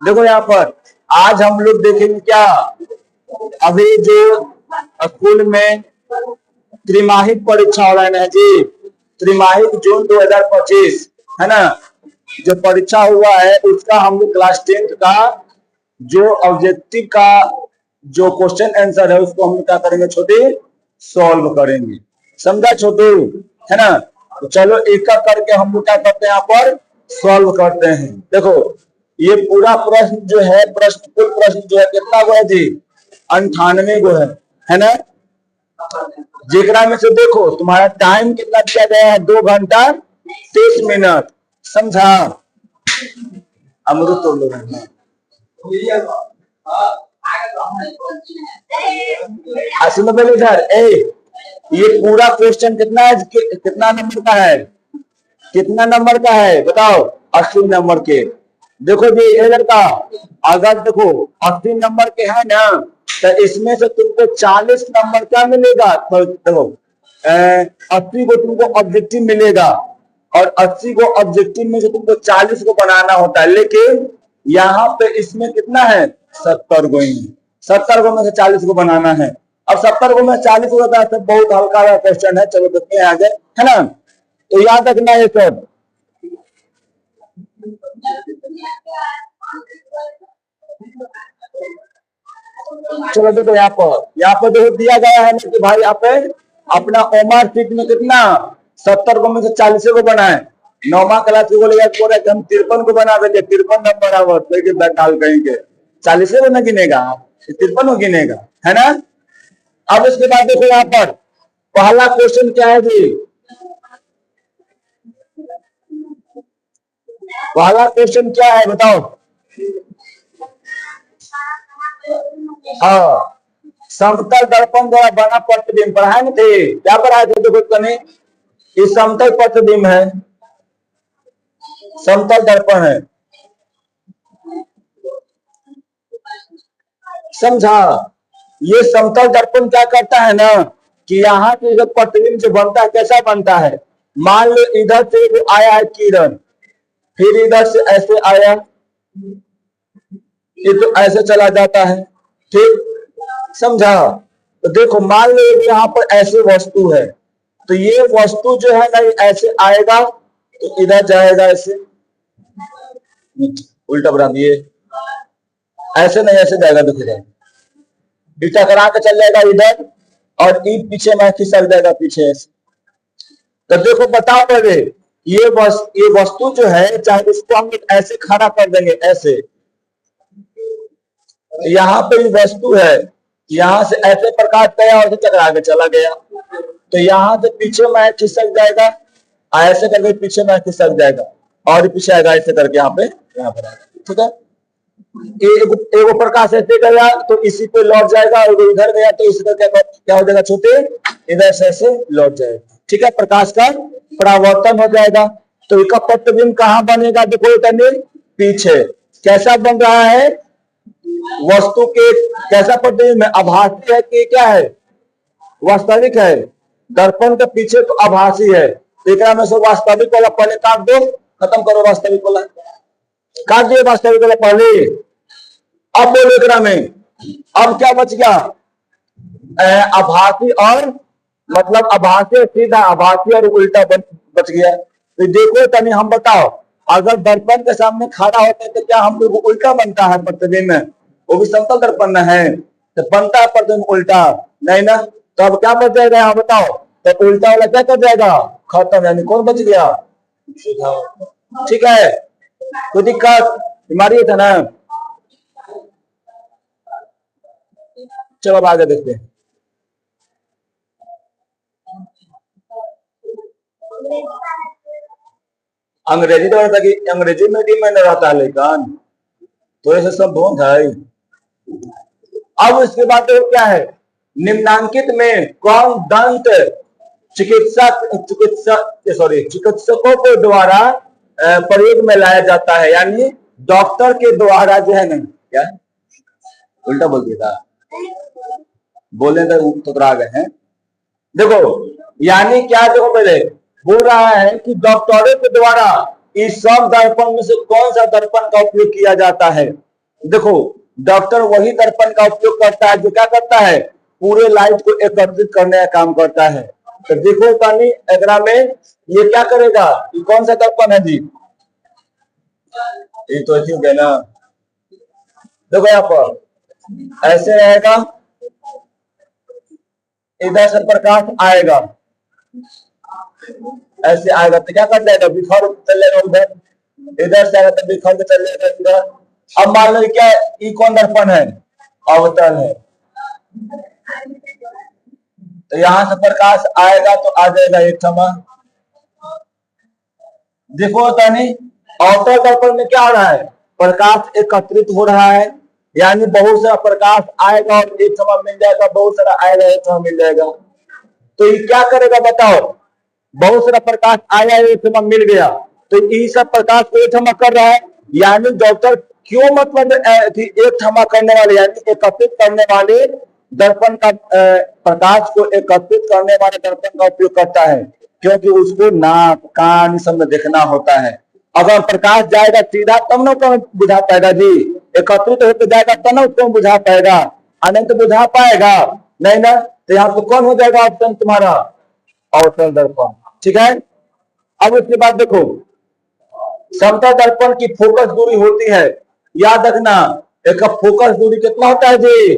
देखो यहाँ पर आज हम लोग देखेंगे क्या, अभी जो स्कूल में त्रिमासिक परीक्षा ऑनलाइन है जी, त्रिमासिक जून 2025 है ना, जो परीक्षा हुआ है उसका हम लोग क्लास 10th का जो ऑब्जेक्टिव का जो क्वेश्चन आंसर है उसको हम क्या करेंगे छोटे, सॉल्व करेंगे। समझा छोटू, है ना। तो चलो एक एक करके हम लोग क्या करते हैं यहाँ पर सॉल्व करते हैं। देखो ये पूरा प्रश्न जो है, कुल प्रश्न जो है कितना गो है जी, 98 गो है ना। जेकरा में से देखो तुम्हारा टाइम कितना दिया गया है, 2 घंटा 30 मिनट। समझा, अमरुद तोड़ लो सुनो पहले इधर, ये पूरा क्वेश्चन कितना है, कितना नंबर का है, कितना नंबर का है बताओ, 80 नंबर के। देखो जी इधर का, अगर देखो 80 नंबर के है ना, तो इसमें से तुमको 40 नंबर क्या मिलेगा, तो देखो 80 को तुमको ऑब्जेक्टिव मिलेगा, और 80 को ऑब्जेक्टिव में से तुमको 40 को बनाना होता है, लेकिन यहाँ पे इसमें कितना है 70 गो, 70 गो में से 40 को बनाना है। अब 70 को में 40 को बताया तो बहुत हल्का क्वेश्चन है, चलो देखते हैं आगे, है ना। तो याद रखना ये सब। चलो देखो यहाँ पर देखो दिया गया है ना कि भाई आप अपना ओमर सीट में कितना 70 को में से 40 को बनाए। 9वीं क्लास को बोलेगा कि हम 53 को बना देंगे, 53 नंबर आवर डाल कहेंगे, 40 को न गिनेगा, 53 को गिनेगा, है ना। अब इसके बाद देखो यहाँ पर पहला क्वेश्चन क्या है जी, पहला क्वेश्चन क्या है बताओ। हाँ, समतल दर्पण द्वारा बना प्रतिबिंब पढ़ाए नहीं थे, क्या पढ़ाए थे, देखो कने ये समतल प्रतिबिंब है, समतल दर्पण है। समझा, ये समतल दर्पण क्या करता है ना कि यहाँ से जब प्रतिबिंब जो बनता है कैसा बनता है, मान लो इधर से आया है किरण, फिर इधर से ऐसे आया, ये तो ऐसे चला जाता है, ठीक। समझा, तो देखो मान लो यहाँ पर ऐसे वस्तु है, तो ये वस्तु जो है ना ऐसे आएगा तो इधर जाएगा, ऐसे उल्टा बना दिए, ऐसे नहीं ऐसे जाएगा, देखो जाएगा इल्टा करा के चल जाएगा इधर, और ईद पीछे में खिसक जाएगा पीछे ऐसे। तो देखो बताओ पहले ये वस्तु जो है, चाहे इसको हम ऐसे खड़ा कर देंगे ऐसे, यहाँ पे वस्तु है, यहाँ से ऐसे प्रकाश गया और टकरा के चला गया, तो यहाँ से पीछे में खिसक जाएगा, ऐसे करके पीछे में खिसक जाएगा, और पीछे आएगा ऐसे करके यहाँ पर आएगा, ठीक है। एगो प्रकाश ऐसे गया तो इसी पे लौट जाएगा, और इधर गया तो इसी करके क्या हो जाएगा छोटे, इधर से ऐसे लौट जाएगा, ठीक है। प्रकाश का परावर्तन हो जाएगा, तो इसका प्रतिबिंब कहाँ बनेगा, देखो तने पीछे कैसा बन रहा है, वस्तु के कैसा प्रतिबिंब है, आभासी है कि क्या है, वास्तविक है। दर्पण के पीछे तो आभासी है, एक में से वास्तविक वाला पहले काट दो, खत्म करो वास्तविक वाला, काट दिए वास्तविक वाला पहले। अब बोलो एकरा में, अब क्या बच गया, आभासी और मतलब आभासी सीधा, आभासी और उल्टा बच गया। तो देखो तनी हम बताओ, अगर दर्पण के सामने खड़ा होते तो क्या हम लोग उल्टा बनता है प्रतिबिंब में, वो भी समतल दर्पण है, तो बनता है प्रतिबिंब उल्टा नहीं ना। तो अब क्या बच जाएगा यहाँ बताओ, तो उल्टा वाला क्या कर जाएगा, खत्म, यानी कौन बच गया, ठीक है। कोई दिक्कत बीमारी था ना। चलो अब आगे देखते हैं। अंग्रेजी तो रहता कि अंग्रेजी मीडियम में रहता है, लेकिन तो ऐसे सब बहुत है। अब इसके बाद तो क्या है, निम्नांकित में कौन दंत चिकित्सकों के द्वारा प्रयोग में लाया जाता है, यानी डॉक्टर के द्वारा जो है ना, क्या उल्टा बोल दिया था, बोले तो आ गए हैं। देखो यानी क्या, देखो पहले बोल रहा है कि डॉक्टरों के द्वारा इस सब दर्पण में से कौन सा दर्पण का उपयोग किया जाता है, देखो, डॉक्टर वही दर्पण का उपयोग करता है जो क्या करता है, पूरे लाइट को एकत्रित करने का काम करता है। तो देखो तानी एकरा में ये क्या करेगा, ये कौन सा दर्पण है जी, ये तो ठीक है ना। देखो यहाँ पर ऐसे रहेगा, इधर से प्रकाश आएगा, ऐसे आएगा तो क्या कर जाएगा, बिखर चलेगा उधर, इधर से आएगा तो बिखर के चलेगा इधर। अब मान लो क्या, ये कौन दर्पण है, अवतल है। तो यहां से प्रकाश आएगा तो आ जाएगा एक समा। देखो तानी अवतल दर्पण में क्या हो रहा है, प्रकाश एकत्रित हो रहा है, यानी बहुत सारा प्रकाश आएगा और एक समय मिल जाएगा, बहुत सारा आएगा एक समय मिल जाएगा। तो ये क्या करेगा बताओ, बहुत सारा प्रकाश आया एक समय मिल गया, तो ये सब प्रकाश को एक समय कर रहा है, यानी डॉक्टर क्यों मतलब एक क्षमा करने वाले यानी एकत्रित करने वाले दर्पण का प्रकाश को एकत्रित करने वाले दर्पण का उपयोग करता है, क्योंकि उसको नाक कान सब में देखना होता है। अगर प्रकाश जाएगा सीधा तब ना कौन बुझा पाएगा जी, एकत्रित होकर जाएगा तब ना कौन बुझा पाएगा, अनंत बुझा पाएगा नहीं ना। तो यहाँ पे कौन हो जाएगा ऑप्शन तुम्हारा, अवतल दर्पण। ठीक है, अब उसके बाद देखो, समतल दर्पण की फोकस दूरी होती है, याद रखना, एक फोकस दूरी कितना होता है जी,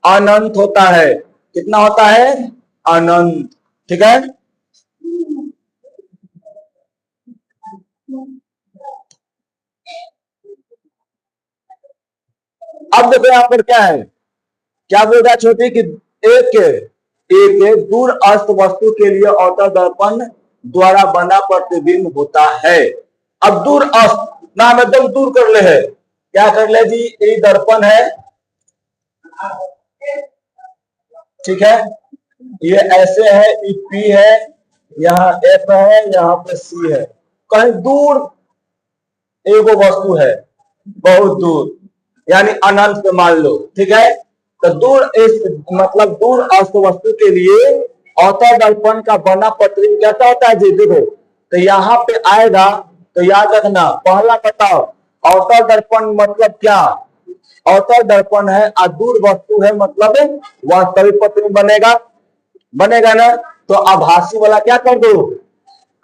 अनंत होता है। कितना होता है, अनंत। ठीक है, अब देखो यहां पर क्या है, क्या बोल रहा है छोटी कि एक दूर अस्त वस्तु के लिए अवतल दर्पण द्वारा बना प्रतिबिंब होता है। अब दूर अस्त नाम एकदम दूर कर ले है, क्या कर ले जी, ये दर्पण है, ठीक है, ये ऐसे है, ये पी है, यहाँ एफ है, यहाँ पे सी है, कहीं दूर एगो वस्तु है, बहुत दूर, यानी अनंत पे मान लो। ठीक है, तो दूर इस मतलब दूर अस्त वस्तु के लिए अवतल दर्पण का बना प्रतिबिंब कैसा होता है जी, देखो तो यहाँ पे आएगा, तो याद रखना, पहला बताओ अवतल दर्पण मतलब क्या, अवतल दर्पण है और दूर वस्तु है, मतलब वास्तविक प्रतिबिंब बनेगा, बनेगा ना। तो आभासी वाला क्या कर दो,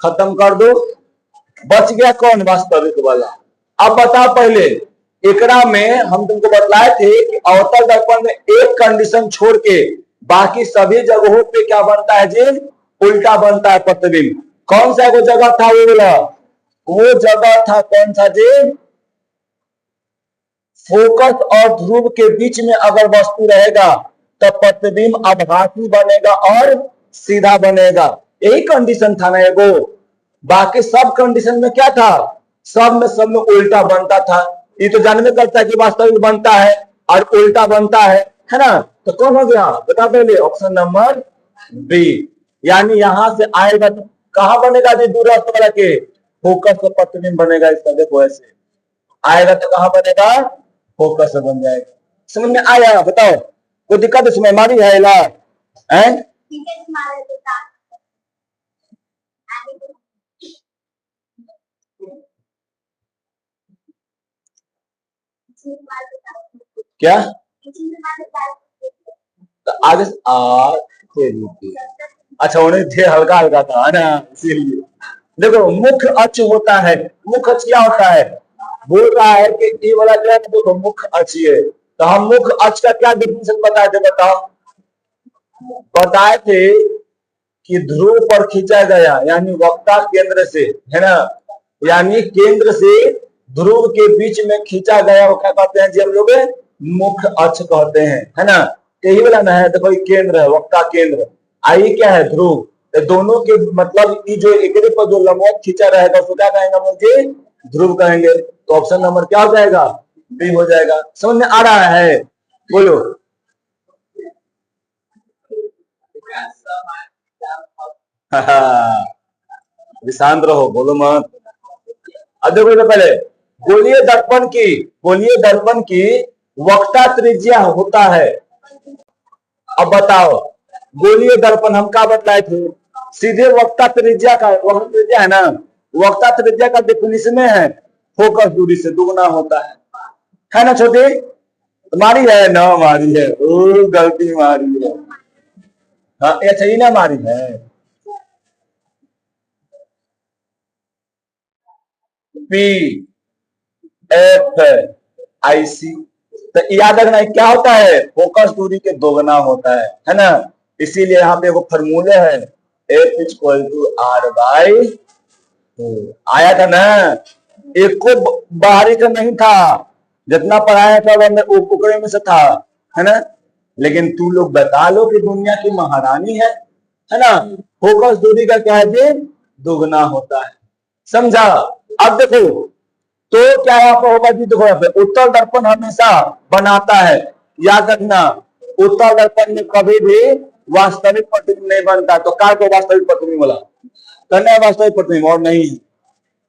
खत्म कर दो, बच गया कौन, वास्तविक वाला। अब बताओ पहले एकरा में हम तुमको बतलाए थे कि अवतल दर्पण में एक कंडीशन छोड़ के बाकी सभी जगहों पे क्या बनता है जी, उल्टा बनता है प्रतिबिंब। कौन सा वो जगह था, वो जगह था कौन सा जी, फोकस और ध्रुव के बीच में अगर वस्तु रहेगा तब प्रतिबिंब आभासी बनेगा और सीधा बनेगा, यही कंडीशन था ना एगो। बाकी सब कंडीशन में क्या था, सब में उल्टा बनता था। ये तो जानने करता है कि वास्तविक बनता है और उल्टा बनता है ना। तो कौन हो गया बता पहले, ऑप्शन नंबर बी, यानी यहां से आएगा तो कहां बनेगा जी, दूरस्थ वाला के फोकस से प्रतिबिंब बनेगा इसका। देखो ऐसे आएगा तो कहां बनेगा, फोकस से बन जाएगा। समझ में आया, बताओ कोई दिक्कत इसमें, हमारी है ला है? क्या तो आगे अच्छा उन्हें थे, हल्का हल्का था है ना, इसीलिए। देखो मुख्य अक्ष होता है, मुख्य अक्ष क्या होता है, बोल रहा है कि ये वाला क्या है, देखो मुख्य अक्ष है। तो हम मुख्य अक्ष का क्या डिफिनेशन बताए थे, बताओ, बताए थे कि ध्रुव पर खींचा गया, यानी वक्ता केंद्र से, है ना, यानी केंद्र से ध्रुव के बीच में खींचा गया, वो क्या कहते हैं जी हम लोग, मुख्य अक्ष कहते हैं, है ना। यही वाला ना है, देखो केंद्र है, वक्ता केंद्र, आई क्या है, ध्रुव। तो दोनों के मतलब ये जो एक पर जो लंबवत खींचा रहेगा उसको क्या कहेंगे मुझे, ध्रुव कहेंगे। तो ऑप्शन नंबर क्या हो जाएगा, बी हो जाएगा। समझ में आ रहा है, बोलो। शांत रहो, बोलो मत। अब देखो पहले गोलीय दर्पण की, गोलीय दर्पण की वक्ता त्रिज्या होता है। अब बताओ गोलीय दर्पण हम क्या बतलाए थे, सीधे वक्ता त्रिज्या का, वक्ता त्रिज्या है ना, वक्ता त्रिज्या का डेफिनेशन है फोकस दूरी से दुगना होता है। है ना छोटी? तुम्हारी है ना? हमारी है। ओ गलती हमारी है। हाँ ये सही ना हमारी है। पी एफ आई सी। तो याद रखना क्या होता है, फोकस दूरी के दोगुना होता है ना? इसीलिए यहाँ पे वो फॉर्मूले है F equal to R by. आया था ना? एक को बाहरी का नहीं था, जितना पढ़ाया था वो उकड़े में से था, है ना? लेकिन तू लोग बता लो कि दुनिया की महारानी है ना? फोकस दूरी का क्या है जी? दोगुना होता है। समझा? अब देखो तो क्या यहाँ पर होगा जी? देखो यहाँ पे उत्तल दर्पण हमेशा बनाता है, याद रखना। उत्तल दर्पण में कभी भी वास्तविक प्रतिबिंब नहीं बनता। तो काय को वास्तविक प्रतिबिंब बोला? कन्या वास्तविक प्रतिबिंब और नहीं।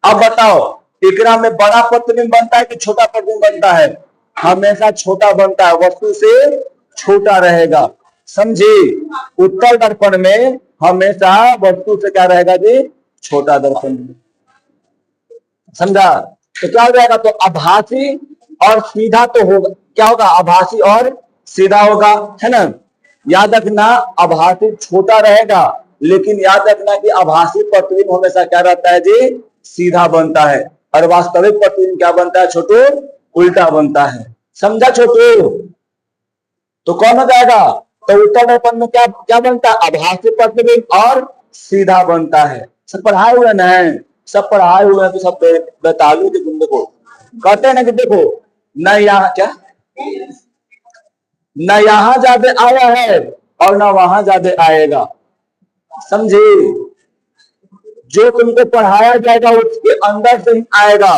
अब बताओ एकरा में बड़ा प्रतिबिंब बनता है कि छोटा प्रतिबिंब बनता है? हमेशा छोटा बनता है, वस्तु से छोटा रहेगा। समझे? उत्तल दर्पण में हमेशा वस्तु से क्या रहेगा जी? छोटा दर्पण। समझा? तो क्या हो जाएगा? तो आभासी और सीधा तो होगा, क्या होगा? आभासी और सीधा होगा, है ना? याद रखना आभासी छोटा रहेगा, लेकिन याद रखना कि आभासी प्रतिबिंब हमेशा क्या रहता है जी? सीधा बनता है। और वास्तविक प्रतिबिंब क्या बनता है छोटू? उल्टा बनता है। समझा छोटू? तो कौन हो जाएगा? तो उत्तल दर्पण में क्या क्या बनता है? आभासी प्रतिबिंब और सीधा बनता है। सब पढ़ाए हुए ना? सब पढ़ाए हुए हैं तो सब बतालू के तुम देखो कहते हैं ना कि देखो न यहाँ क्या न यहाँ ज्यादा आया है और न वहां ज्यादा आएगा। समझे? जो तुमको पढ़ाया जाएगा उसके अंदर से ही आएगा,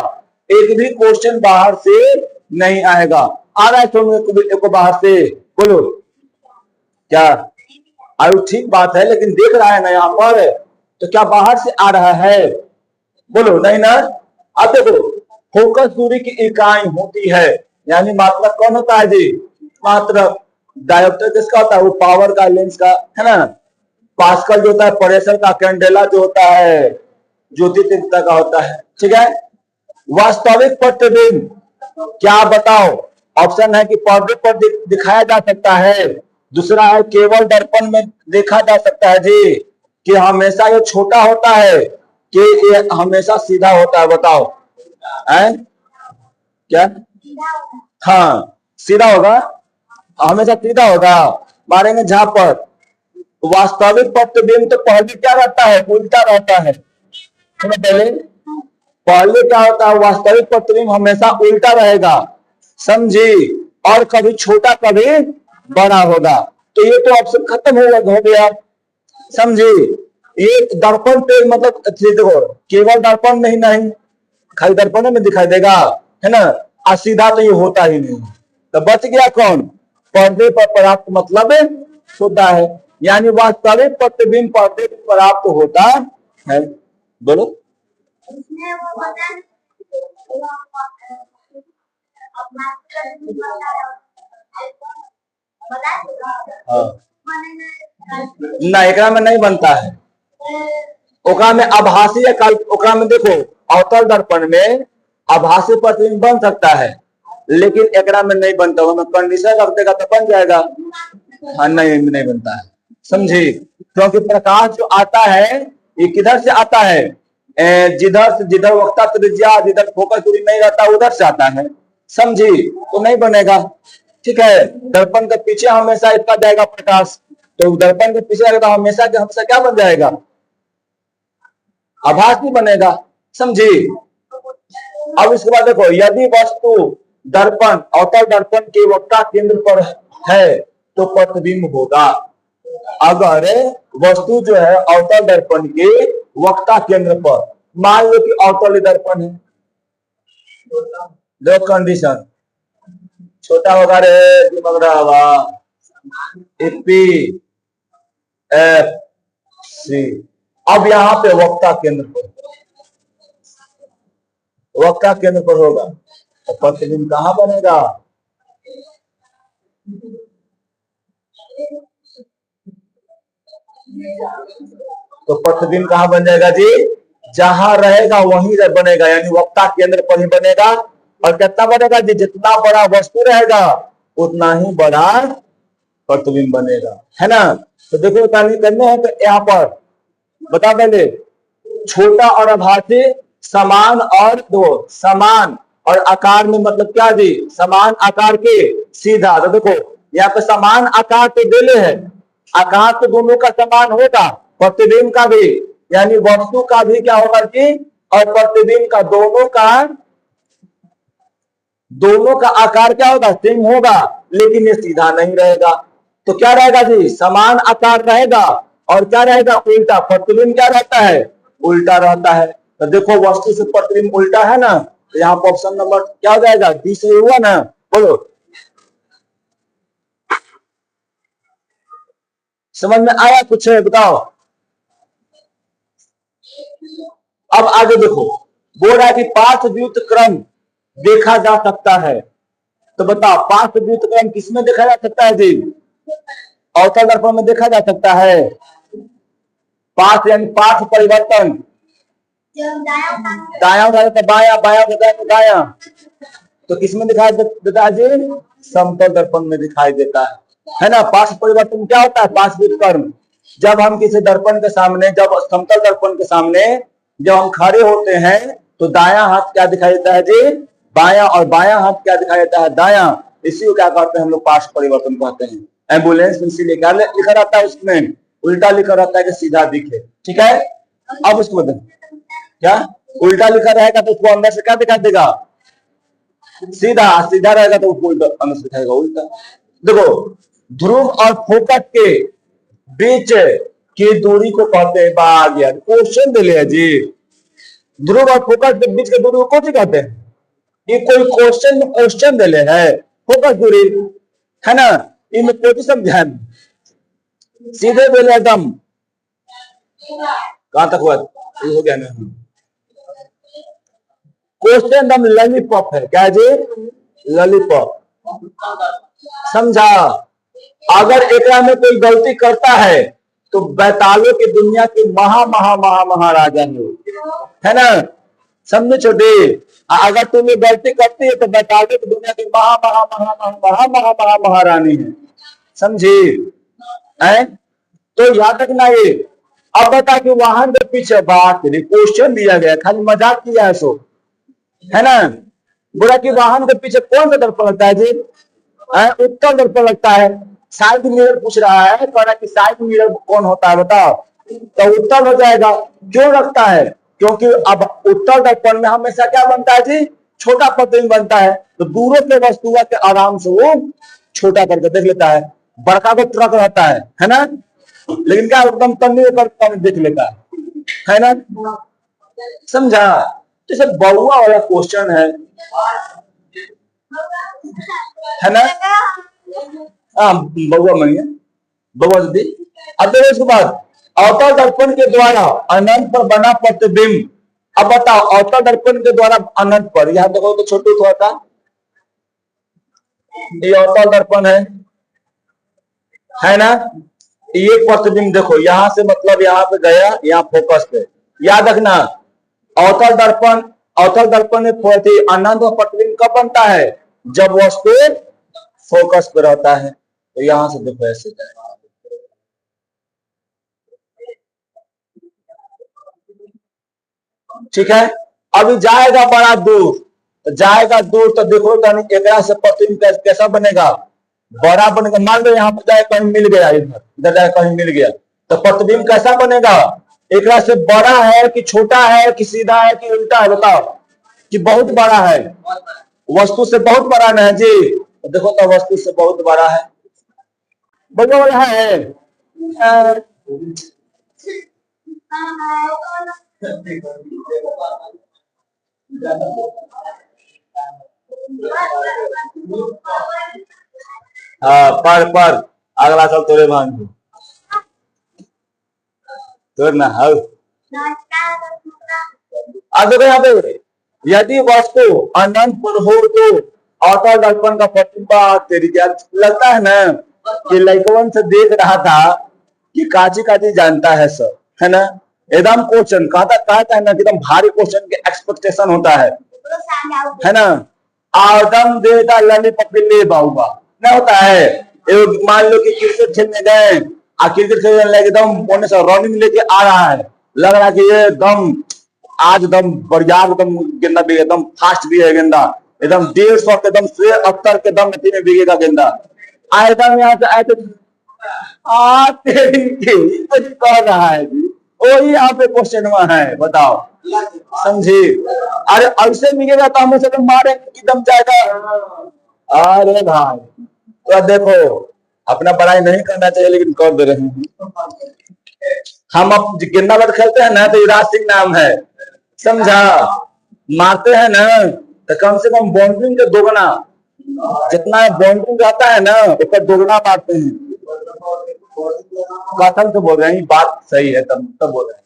एक भी क्वेश्चन बाहर से नहीं आएगा। आ रहा है तुम बाहर से? बोलो क्या? अरे ठीक बात है, लेकिन देख रहा है ना यहाँ पर, तो क्या बाहर से आ रहा है? बोलो नहीं ना? अब देखो फोकस दूरी की इकाई होती है, यानी मात्रक कौन होता है जी? मात्रक। डायोप्टर किसका होता है? वो पावर का, लेंस का, है ना? पास्कल जो होता है प्रेशर का, कैंडेला जो होता है ज्योति तीव्रता का होता है। ठीक है? वास्तविक प्रतिबिंब क्या बताओ? ऑप्शन है कि पर्दे पर दिखाया जा सकता है, दूसरा है केवल दर्पण में देखा जा सकता है जी, कि हमेशा ये छोटा होता है, कि ये हमेशा सीधा होता है। बताओ है क्या? हाँ सीधा होगा, हमेशा सीधा होगा। मारेंगे जहां पर वास्तविक प्रतिबिंब तो पहले क्या रहता है? उल्टा रहता है। पहले पहले क्या होता है? वास्तविक प्रतिबिंब हमेशा उल्टा रहेगा। समझी? और कभी छोटा कभी बड़ा होगा। तो ये तो ऑप्शन खत्म हो गया। समझी? ये दर्पण पे मतलब देखो केवल दर्पण में ही नहीं, खाली दर्पण में दिखाई देगा, है ना? और सीधा तो ये होता ही नहीं। तो बच गया कौन? पर्दे पर प्राप्त मतलब होता है, यानी वास्तविक प्रतिबिंब पर्दे पर प्राप्त होता है। बोलो ना, एकरा में नहीं बनता है। ओकरा में आभासी या ओकरा में देखो अवतल दर्पण में आभासी प्रतिबिंब बन सकता है, लेकिन एकरा में नहीं बनता। हमें कंडीशन रख देगा तो बन जाएगा। हाँ नहीं बनता है। समझी? क्योंकि प्रकाश जो आता है ये किधर से आता है? जिधर वक्ता त्रिज्या, जिधर फोकस दूरी नहीं रहता उधर से आता है। समझी? तो नहीं बनेगा। ठीक है? दर्पण के पीछे हमेशा इसका जाएगा प्रकाश, तो दर्पण के पीछे तो हमेशा क्या बन जाएगा? आभास नहीं बनेगा। समझी? अब इसके बाद देखो यदि वस्तु दर्पण अवतल दर्पण के वक्ता केंद्र पर है तो प्रतिबिंब होगा। अगर वस्तु जो है अवतल दर्पण के वक्ता केंद्र पर, मान लो कि अवतल दर्पण है, दो कंडीशन छोटा होगा रे दिमाग रहा हुआ पी एफ सी। अब यहाँ पे वक्ता केंद्र पर होगा तो प्रतिबिंब कहां बनेगा? तो प्रतिबिंब कहां बन जाएगा जी? जहां रहेगा वहीं बनेगा, यानी वक्ता केंद्र पर ही बनेगा। और कितना बढ़ेगा जी? जितना बड़ा वस्तु रहेगा उतना ही बड़ा प्रतिबिंब बनेगा, है ना। तो देखो करने हैं, तो यहाँ पर बता पहले, छोटा और आभासी, समान और दो समान और आकार में मतलब क्या जी? समान आकार के सीधा। तो देखो यहाँ पे समान आकार तो देले है, आकार तो दोनों का समान होगा, प्रतिबिंब का भी, यानी वस्तु का भी क्या होगा जी? और प्रतिबिंब का दोनों का आकार क्या होगा? सेम होगा, लेकिन ये सीधा नहीं रहेगा। तो क्या रहेगा जी? समान आकार रहेगा, और क्या रहेगा? उल्टा। प्रतिबिंब क्या रहता है? उल्टा रहता है। तो देखो वस्तु से प्रतिबिंब उल्टा है ना, तो यहाँ पर ऑप्शन नंबर क्या हो जाएगा? डी सही हुआ ना? बोलो, समझ में आया कुछ है? बताओ। अब आगे देखो, बोल रहा है कि पार्श्वव्युत क्रम देखा जा सकता है। तो बताओ पार्श्वव्युत क्रम किसमें देखा जा सकता है जी? अवतल दर्पण में देखा जा सकता है। पार्श्व यानी पार्श्व परिवर्तन, दाया हो जाता है बाया, बाया हो जाता है दाया। तो किसमें दिखाई देता है जी? समतल दर्पण में दिखाई देता है ना। पार्श्व परिवर्तन क्या होता है? पार्श्वव्युत क्रम, जब हम किसी दर्पण के सामने, जब समतल दर्पण के सामने जब हम खड़े होते हैं, तो दाया हाथ क्या दिखाई देता है जी? बाया, और बाया हाथ क्या दिखाई देता है? दाया। इसी को क्या कहते हैं हम लोग? पार्श्व परिवर्तन कहते हैं। एम्बुलेंस में इसीलिए क्या लिखा रहता है? उसमें उल्टा लिखा रहता है कि सीधा दिखे, ठीक है। अब उसको बता, क्या उल्टा लिखा रहेगा तो उसको अंदर से क्या दिखा देगा? सीधा। सीधा रहेगा तो उसको उल्टा अंदर से दिखाएगा उल्टा। देखो ध्रुव और फोकस के बीच की दूरी को कहते हैं भाग। यार क्वेश्चन दे लिया जी, ध्रुव और फोकस के बीच की दूरी को कौन सी कहते हैं? ये कोई क्वेश्चन दे ले है। फोकस दूरी है ना, इनमें कोई समझा सीधे बोले एकदम। कहां तक हुआ? हो गया ना। क्वेश्चन दम लॉलीपॉप है। क्या जी? लॉलीपॉप। समझा? अगर एकरा में कोई गलती करता है तो बैतालों की दुनिया के महाराजा है ना। समझे छोटे? अगर तुम्हें गलती करती है तो बैतालों की दुनिया की महारानी है। समझी? तो याद रखना ये। अब बता कि वाहन के पीछे बात क्वेश्चन दिया गया, खाली मजाक किया है सो, है ना। बोला कि वाहन के पीछे कौन सा दर्पण लगता है जी? उत्तर दर्पण लगता है। साइड मिरर पूछ रहा है, कह रहा है कि साइड मिरर कौन होता है बताओ, तो उत्तर हो जाएगा। क्यों लगता है? क्योंकि अब उत्तर दर्पण में हमेशा क्या बनता है जी? छोटा प्रतिबिंब बनता है। तो दूरों के वस्तु के आराम से वो छोटा करके देख लेता है। बड़का को ट्रक रहता है ना, लेकिन क्या एकदम तन्नी कर देख लेता है ना। समझा? तो सब बउआ वाला क्वेश्चन है ना। हाँ बउआ मनिया, बउआ दीदी। अब देखो इसके बाद अवतल दर्पण के द्वारा अनंत पर बना प्रतिबिंब। अब बताओ अवतल दर्पण के द्वारा अनंत पर, यहां देखो तो छोटू थोड़ा था, ये अवतल दर्पण है ना। ये प्रतिबिंब देखो यहां से मतलब यहाँ पे गया, यहाँ फोकस पे। याद रखना अवतल दर्पण में अनंत प्रतिबिंब कब बनता है? जब वस्तु फोकस पे रहता है। तो यहां से देखो ऐसे ठीक है। अभी जाएगा बड़ा दूर, तो देखो एक से प्रतिबिंब कैसा बनेगा? बड़ा बनेगा। मान लो यहाँ पर जाए कहीं मिल गया, इधर जाए कहीं मिल गया, तो प्रतिबिंब कैसा बनेगा? एक से बड़ा है कि छोटा है कि सीधा है कि उल्टा है? बताओ कि बहुत बड़ा है, वस्तु से बहुत बड़ा ना है जी। तो देखो तो वस्तु से बहुत बड़ा है, बड़ा है। हाँ पर अगला साल तोरे मांग तो ना। अब देखो यहाँ पे, यदि वस्तु अनंत पर हो तो अवतल दर्पण का प्रतिबिंब लगता है ना कि लड़कवन से देख रहा था कि काची जानता है सब, है ना। एकदम क्वेश्चन कहता है ना, एकदम भारी क्वेश्चन के एक्सपेक्टेशन होता है ना। आदम देता लली पकड़े बाहुआ ना होता है। मान लो कि क्रिकेट खेलने गए, क्रिकेट खेलने लगे, एकदम बोलने से रनिंग लेके आ रहा है, लग रहा है कि ये एकदम आज एकदम बढ़िया, एकदम गेंदा भी एकदम फास्ट भी है, गेंदा एकदम 150 के एकदम से 70 के दम में बिगेगा गेंदा। एकदम यहाँ से आए तो कह रहा है जी, वही यहाँ पे क्वेश्चन है, बताओ समझी। अरे ऐसे मिलेगा तो हमें से मारे एकदम जाएगा। अरे भाई तो देखो, अपना पढ़ाई नहीं करना चाहिए लेकिन कर दे रहे हैं हम। अब गेंदा बात खेलते हैं ना तो युवराज सिंह नाम है, समझा। मारते हैं ना तो कम से कम बाउंड्री के दोगुना, जितना बाउंड्री रहता है ना उसका दोगुना मारते हैं। कसम से बोल रहे हैं, बात सही है, तब बोल रहे हैं।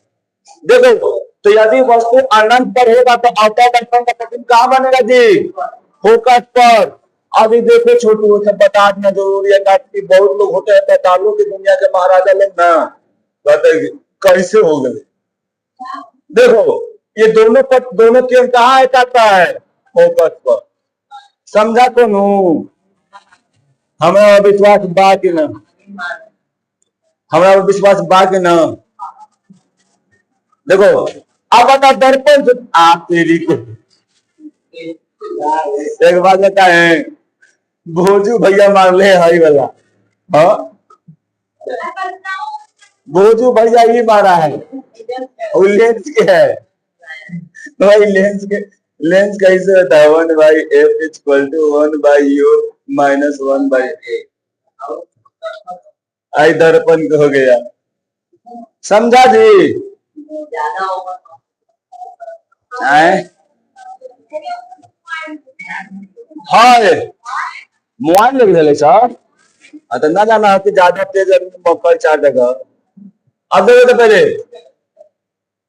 देखो तो यदि वस्तु अनंत पर होगा तो अवतल दर्पण का प्रतिबिंब कहाँ बनेगा जी? फोकस पर। अभी देखो छोटू, सब बता देना जरूरी है, कि बहुत लोग होते हैं पैतालों की दुनिया के महाराजा लोग ना, बताइए कैसे हो गए। देखो ये दोनों केंद्र कहाँ आता है? फोकस पर। समझा तो नू? हमें विश्वास बा कि ना? हमारा विश्वास बा कि ना? देखो अब बता, दर्पण से आप तेरी को एक बात बता है, भोजू भैया मार ले हरी वाला, हाँ भोजू भैया ही मारा है, वो लेंस के है भाई। लेंस कैसे होता है? 1/f = 1/u - 1/a। आई दर्पण हो गया, समझा जी? हाँ मोबाइल ले सर, तो ना जाना है कि ज्यादा तेज मोबाइल चार्ज देगा। अब देखो तो पहले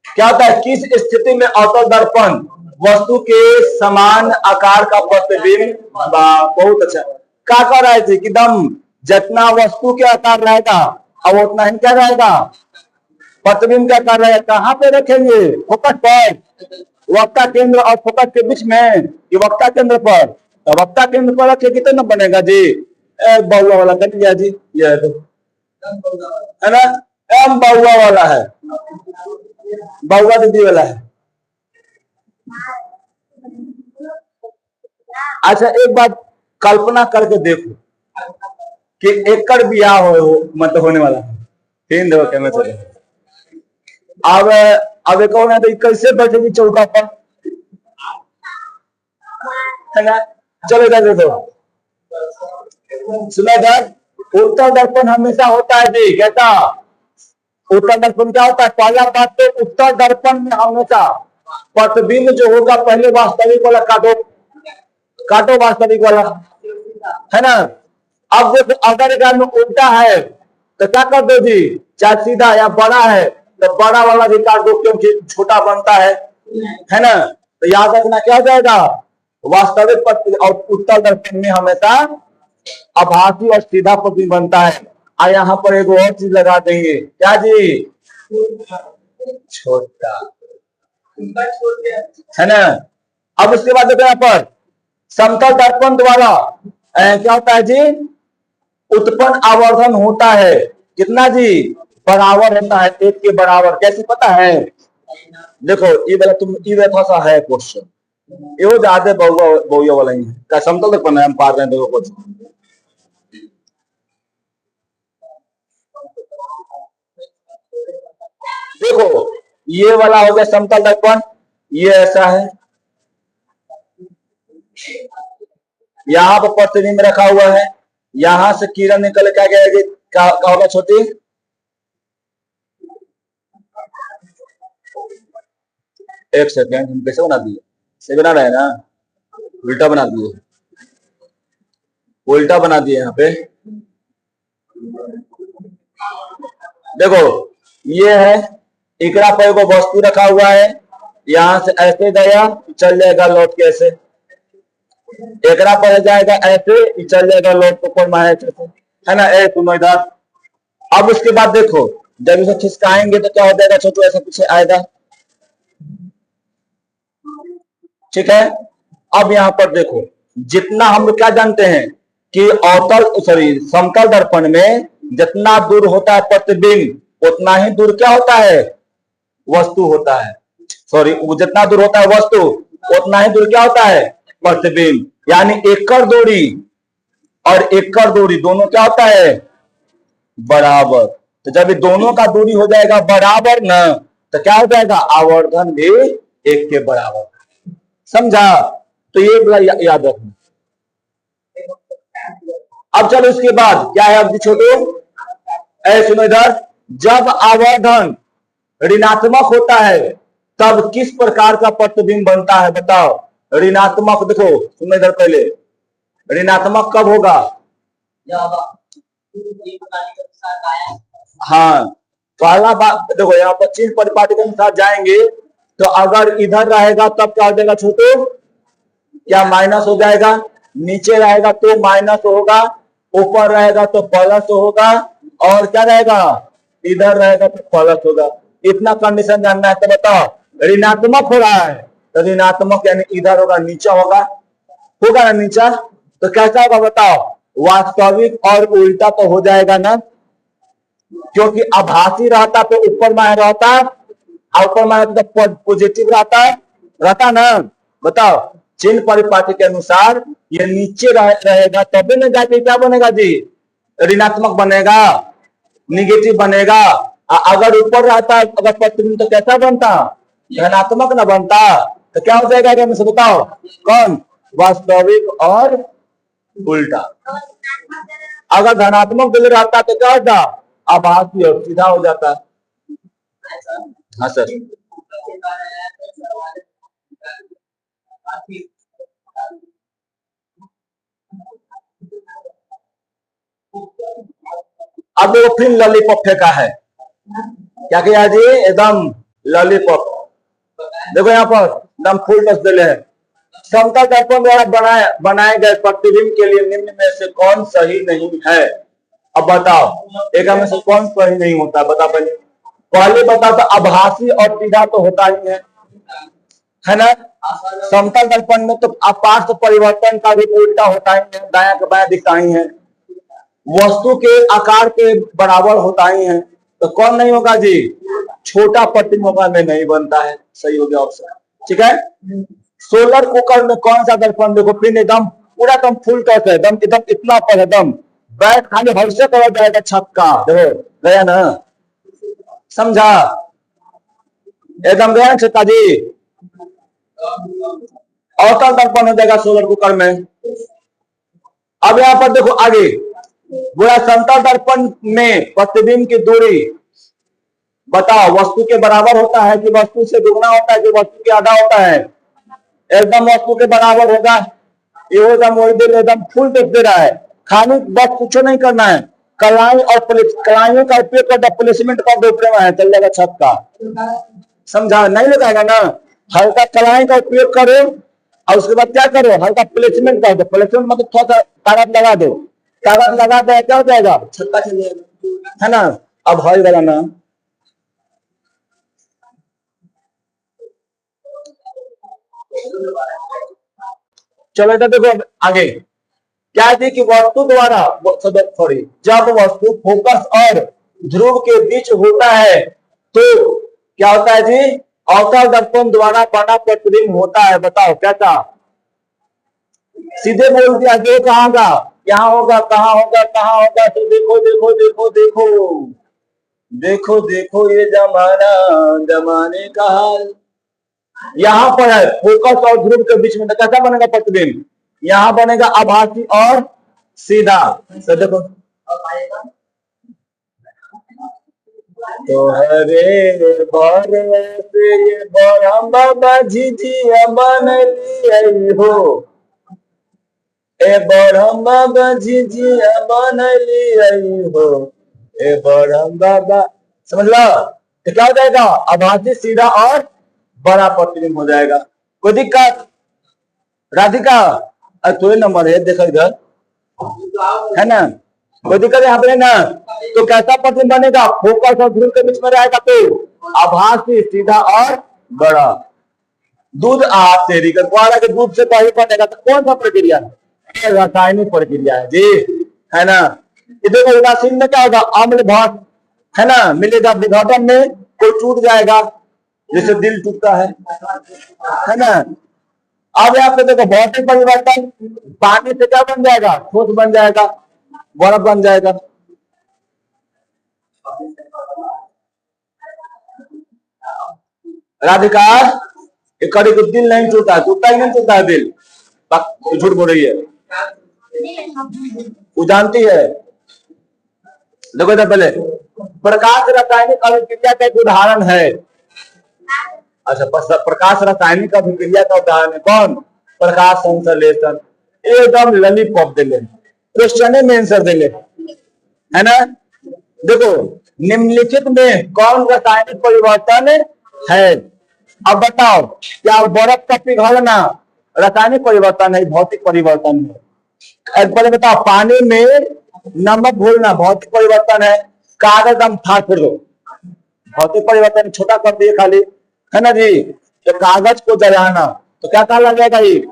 क्या होता है, किस स्थिति में अवतल दर्पण वस्तु के समान आकार का प्रतिबिंब, बहुत अच्छा क्या कर रहे थे कि दम जितना वस्तु के आकार रहेगा अब उतना ही क्या रहेगा, प्रतिबिंब क्या कर रहे हैं। कहाँ पे रखेंगे? फोकस पर। वक्ता केंद्र और फोकस के बीच में, ये वक्ता केंद्र पर। तो वक्ता केंद्र पर रखे कितना बनेगा जी? बहुआ वाला कर लिया जी, ये है ना, एम बहुआ वाला है, बहुआ दीदी वाला है। अच्छा एक बात कल्पना करके देखो कि एकड़ ब्याह हो मतलब होने वाला है, तीन देखो कहना चाहिए। अब एक और तो कैसे बैठेगी चौका पर, है ना? चलो इधर देखो, सुना इधर, उत्तर दर्पण हमेशा होता है जी, कहता उत्तर दर्पण क्या होता है? पहला बात तो उत्तर दर्पण में हमेशा प्रतिबिंब जो होगा पहले वास्तविक वाला काटो वास्तविक वाला, है ना। अब देखो अगर एक में उल्टा है तो क्या कर दो जी, चाहे सीधा या बड़ा है तो बड़ा वाला भी काट दो, क्योंकि छोटा बनता है ना। तो याद रखना क्या हो जाएगा, वास्तविक और उत्तर दर्पण में हमेशा आभासी और सीधा प्रतिबिंब बनता है। और यहाँ पर एक और चीज लगा देंगे, क्या जी? छोटा, है ना। अब उसके बाद देखो यहाँ पर समतल दर्पण द्वारा क्या होता है जी? उत्पन्न आवर्धन होता है, कितना जी? बराबर होता है, 1 के बराबर। कैसे पता है? देखो ये वाला तुम ये थोड़ा सा है क्वेश्चन, ये ज्यादा बहुआ वाला ही है, क्या समतल दर्पण है हम पा रहे हैं। देखो कुछ देखो ये वाला हो गया समतल दर्पण, ये ऐसा है, यहाँ पर प्रतिबिंब रखा हुआ है, यहां से किरण निकल क्या गया, क्या होगा छोटी? एक सेकेंड, हम कैसे बना दिए? से बना रहे ना, उल्टा बना दिए, उल्टा बना दिए यहाँ पे। देखो ये है, इकड़ा पर को वस्तु रखा हुआ है, यहां से ऐसे गया चल जाएगा लौट के ऐसे, एकरा पर जाएगा ऐसे चल जाएगा लौट को, कोई मारे है ना, ए तुम इधर। अब उसके बाद देखो जब इसे खिसकाएंगे तो क्या हो जाएगा छोटू, ऐसा पीछे आएगा, ठीक है। अब यहाँ पर देखो जितना हम क्या जानते हैं कि समतल दर्पण में जितना दूर होता है प्रतिबिंब उतना ही दूर क्या होता है, वस्तु होता है। जितना दूर होता है वस्तु उतना ही दूर क्या होता है, प्रतिबिंब। यानी एकड़ दूरी और एकड़ दूरी दोनों क्या होता है, बराबर। तो जब ये दोनों का दूरी हो जाएगा बराबर ना, तो क्या हो जाएगा, आवर्धन भी एक के बराबर। समझा? तो ये याद रखना। अब चलो इसके बाद क्या है, अब छोटो सुनो इधर, जब आवर्धन ऋणात्मक होता है तब किस प्रकार का प्रतिबिंब बनता है, बताओ। ऋणात्मक, देखो सुनो इधर, पहले ऋणात्मक कब होगा, हाँ पहला बात देखो, यहाँ पर चिन्ह परिपाटी के अनुसार जाएंगे तो अगर इधर रहेगा तब क्या हो जाएगा छोटू, क्या माइनस हो जाएगा, नीचे रहेगा तो माइनस होगा, ऊपर रहेगा तो प्लस होगा, और क्या रहेगा, इधर रहेगा तो प्लस होगा। इतना कंडीशन जानना है। तो बताओ ऋणात्मक हो रहा है तो ऋणात्मक यानी इधर होगा, नीचा होगा ना नीचा, तो कैसा होगा बताओ, वास्तविक और उल्टा तो हो जाएगा ना, क्योंकि आभासी रहता तो ऊपर में रहता, ऊपर में रहता तो पॉजिटिव रहता ना। बताओ चिन्ह परिपाटी के अनुसार ये नीचे रहेगा तभी ना जाके क्या बनेगा जी, ऋणात्मक बनेगा, निगेटिव बनेगा। अगर ऊपर रहता अगर प्रतिबिंब तो कैसा बनता, धनात्मक न बनता। तो क्या हो जाएगा क्या, मुझे बताओ, कौन, वास्तविक और उल्टा। अगर धनात्मक बिल रहता तो क्या होता, आभासी और सीधा हो जाता। हाँ सर, अब वो फिर लॉलीपॉप फेंका है, क्या किया जी, एकदम लॉलीपॉप। देखो यहाँ पर एकदम फुल टच दिले है। समतल दर्पण द्वारा बनाए गए प्रतिबिंब के लिए निम्न में से कौन सही नहीं है। अब बताओ एक में से कौन सही नहीं होता, बता पहले बता। तो आभासी और सीधा तो होता ही है ना। समतल दर्पण में तो पार्श्व परिवर्तन का भी उल्टा होता ही है, दायां के बायां दिखता ही है, वस्तु के आकार के बराबर होता ही है। तो कौन नहीं होगा जी, छोटा प्रतिबिंब में नहीं बनता है। सही हो गया ऑप्शन, ठीक है। सोलर कुकर में कौन सा दर्पण, देखो पिन एकदम पूरा एकदम फुल टच है, एकदम इतना पर एकदम बैठ खाली हर्षे कर जाएगा छक्का, देखो गया ना, समझा, एकदम गया छक्का जी। अवतल दर्पण हो जाएगा सोलर कुकर में। अब यहाँ पर देखो आगे बोला, समतल दर्पण में प्रतिबिंब की दूरी बताओ, वस्तु के बराबर होता है कि वस्तु से दुगना होता है कि वस्तु के आधा होता है, एकदम वस्तु के बराबर होगा। ये एकदम फुल दे रहा है, खाने बस कुछ नहीं करना है, कलाई और कलाइयों का उपयोग कर प्लेसमेंट कर दो, चल जाएगा छत का, समझा, नहीं लगाएगा ना। हल्का कलाई का उपयोग करो और उसके बाद क्या करो, हल्का प्लेसमेंट कर दो। प्लेसमेंट मतलब थोड़ा सा कागज लगा दो, कागज लगा दे क्या हो जाएगा, छक्का चल जाएगा, है ना। अब हॉल वाला ना, चलो इधर देखो आगे क्या है कि वस्तु द्वारा सॉरी, जब वस्तु फोकस और ध्रुव के बीच होता है तो क्या होता है जी, अवतल दर्पण द्वारा बना प्रतिबिंब होता है। बताओ क्या था, सीधे बोल दिया, जो कहाँ का, यहाँ होगा, कहाँ होगा, कहाँ होगा। तो देखो देखो देखो देखो देखो देखो ये जमाना, जमाने का हाल। यहाँ पर है फोकस और ध्रुव के बीच में, तो कैसा बनेगा प्रतिबिंब, यहाँ बनेगा आभासी और सीधा। तो देखो तो हरे बरस ये बरम बाबा झिझिया बनली हो, ए बरम बाबा झिझिया बनली हो, ए बरम बाबा, समझ लो। तो क्या हो जाएगा, आभासी सीधा और बड़ा प्रतिबिंब हो जाएगा। कोई दिक्कत, राधिका तो नंबर है, देखो इधर है ना, कोई दिक्कत यहाँ पे ना। तो कैसा प्रतिबिंब बनेगा, फोकस और ध्रुव के बीच में रहेगा तो आभासी सीधा और बड़ा। दूध तेरी का कुआरा के दूध से पहले बनेगा तो कौन सा प्रक्रिया है? रासायनिक प्रक्रिया है जी, है ना। ये देखो उदासीन में क्या होगा, अम्ल भाग है ना मिलेगा, विघटन में कोई टूट जाएगा, जैसे दिल टूटता है ना। अब यहाँ पे देखो भौतिक परिवर्तन, पानी से क्या बन जाएगा, ठोस बन जाएगा, बर्फ बन जाएगा। राधिका ये कड़ी को दिल नहीं टूटा, टूटा ही नहीं टूटा दिल, झूठ बोल रही है, वो जानती है। देखो तो पहले प्रकाश रासायनिक अभिक्रिया का एक उदाहरण है। अच्छा, प्रकाश रासायनिक अभिक्रिया का उदाहरण है कौन? प्रकाश संश्लेषण। एकदम लॉलीपॉप दे ले, क्वेश्चन में आंसर दे ले, है ना। देखो निम्नलिखित में कौन रासायनिक परिवर्तन है? अब बताओ, क्या बर्फ का पिघलना रासायनिक परिवर्तन है, भौतिक परिवर्तन है? पहले बताओ, पानी में नमक घोलना भौतिक परिवर्तन है, कागज हम फाड़ दो भौतिक परिवर्तन, छोटा कर दिए खाली, है ना जी। तो कागज को जलाना तो क्या कहा जाएगा, ये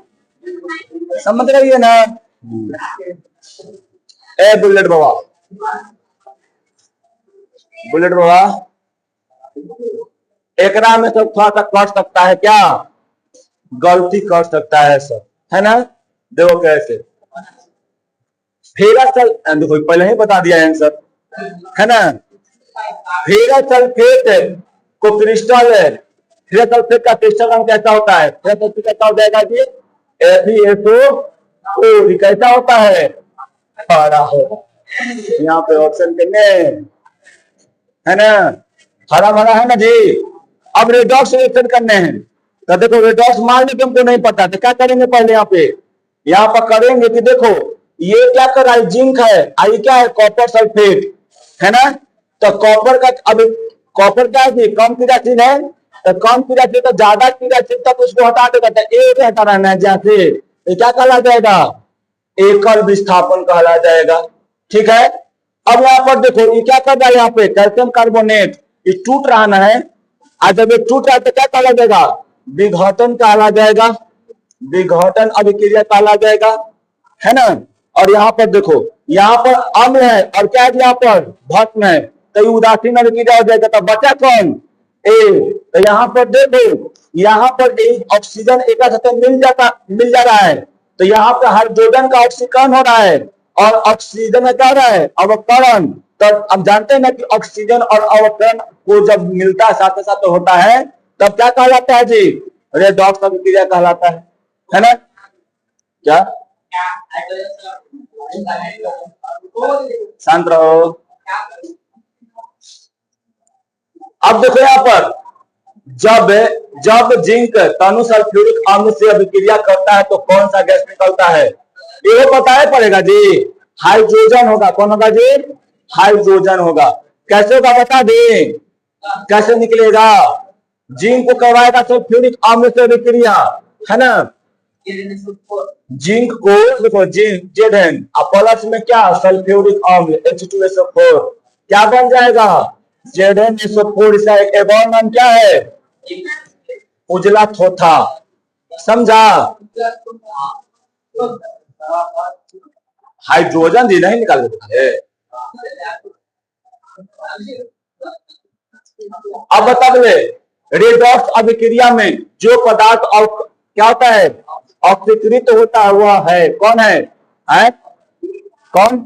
समझ रही है ना। ए बुलेट बाबा, बुलेट बाबा, एकरा में सब थोड़ा सा कर सकता है क्या, गलती कर सकता है सब, है ना। देखो कैसे, फेरस देखो पहले ही बता दिया आंसर, है ना। फेरस सल्फेट को क्रिस्टल है, फेरस सल्फेट का क्रिस्टल रंग कैसा होता है? फेरस सल्फेट कैसा हो जाएगा जी, FeSO4। कैसा होता है? हरा हो। यहाँ पे ऑप्शन कितने है ना, हरा भरा है ना जी। अब रेडॉक्स रिएक्शन करने हैं, तो देखो रेडॉक्स मान लो हमको नहीं पता, तो क्या करेंगे पहले यहाँ पर करेंगे कि देखो ये क्या कर रहा है, जिंक है, आई क्या है, कॉपर सल्फेट, है ना। तो कॉपर का, अब कॉपर क्या है, कम क्रियाशील है, तो कम क्रियाशील तो ज्यादा क्रियाशील तक उसको हटा देगा, एक हटा रहना है जैसे, ये क्या कहला जाएगा, एकल विस्थापन कहला जाएगा, ठीक है। अब यहाँ पर देखो ये क्या कर रहा है, यहाँ पे कैल्शियम कार्बोनेट ये टूट रहा है, आज जब ये टूट रहा है तो क्या कहला जाएगा, विघटन कहला जाएगा, विघटन अभिक्रिया कहला जाएगा, है ना। और यहाँ पर देखो, यहाँ पर अम्ल है और क्या है, यहाँ पर भस्म है, तो उदासीन अभिक्रिया हो जाएगा, तो बचा कौन, ए। तो यहाँ पर देखो, यहाँ पर ऑक्सीजन एक साथ मिल जा रहा है, तो यहाँ पर हाइड्रोजन का ऑक्सीकरण हो रहा है और ऑक्सीजन क्या हो रहा है, अवकरण। तो अब जानते हैं ना कि ऑक्सीजन और अवकरण को जब मिलता है साथ साथ होता है, तब क्या कहलाता है जी, रेडॉक्स अभिक्रिया कहलाता है ना। क्या शांत रहो। अब देखो यहाँ पर जब जिंक तनु सल्फ्यूरिक अम्ल से अभिक्रिया करता है तो कौन सा गैस निकलता है, ये बताया पड़ेगा जी, हाइड्रोजन होगा। कौन होगा जी, हाइड्रोजन होगा। कैसे होगा बता दे, कैसे निकलेगा, जिंक को करवाएगा सल्फ्यूरिक अम्ल से अभिक्रिया, है ना। जिंक को देखो, जिंक Zn प्लस में क्या, सल्फ्यूरिक अम्ल H2SO4, क्या बन जाएगा, ZnSO4। इसका एक एबॉर्न नाम क्या है, उजला थोथा, समझा। हाइड्रोजन जी नहीं निकाल देता है। अब बता दे, रेडॉक्स अभिक्रिया में जो पदार्थ और क्या होता है, ऑक्सीकृत होता है, वह है कौन है कौन,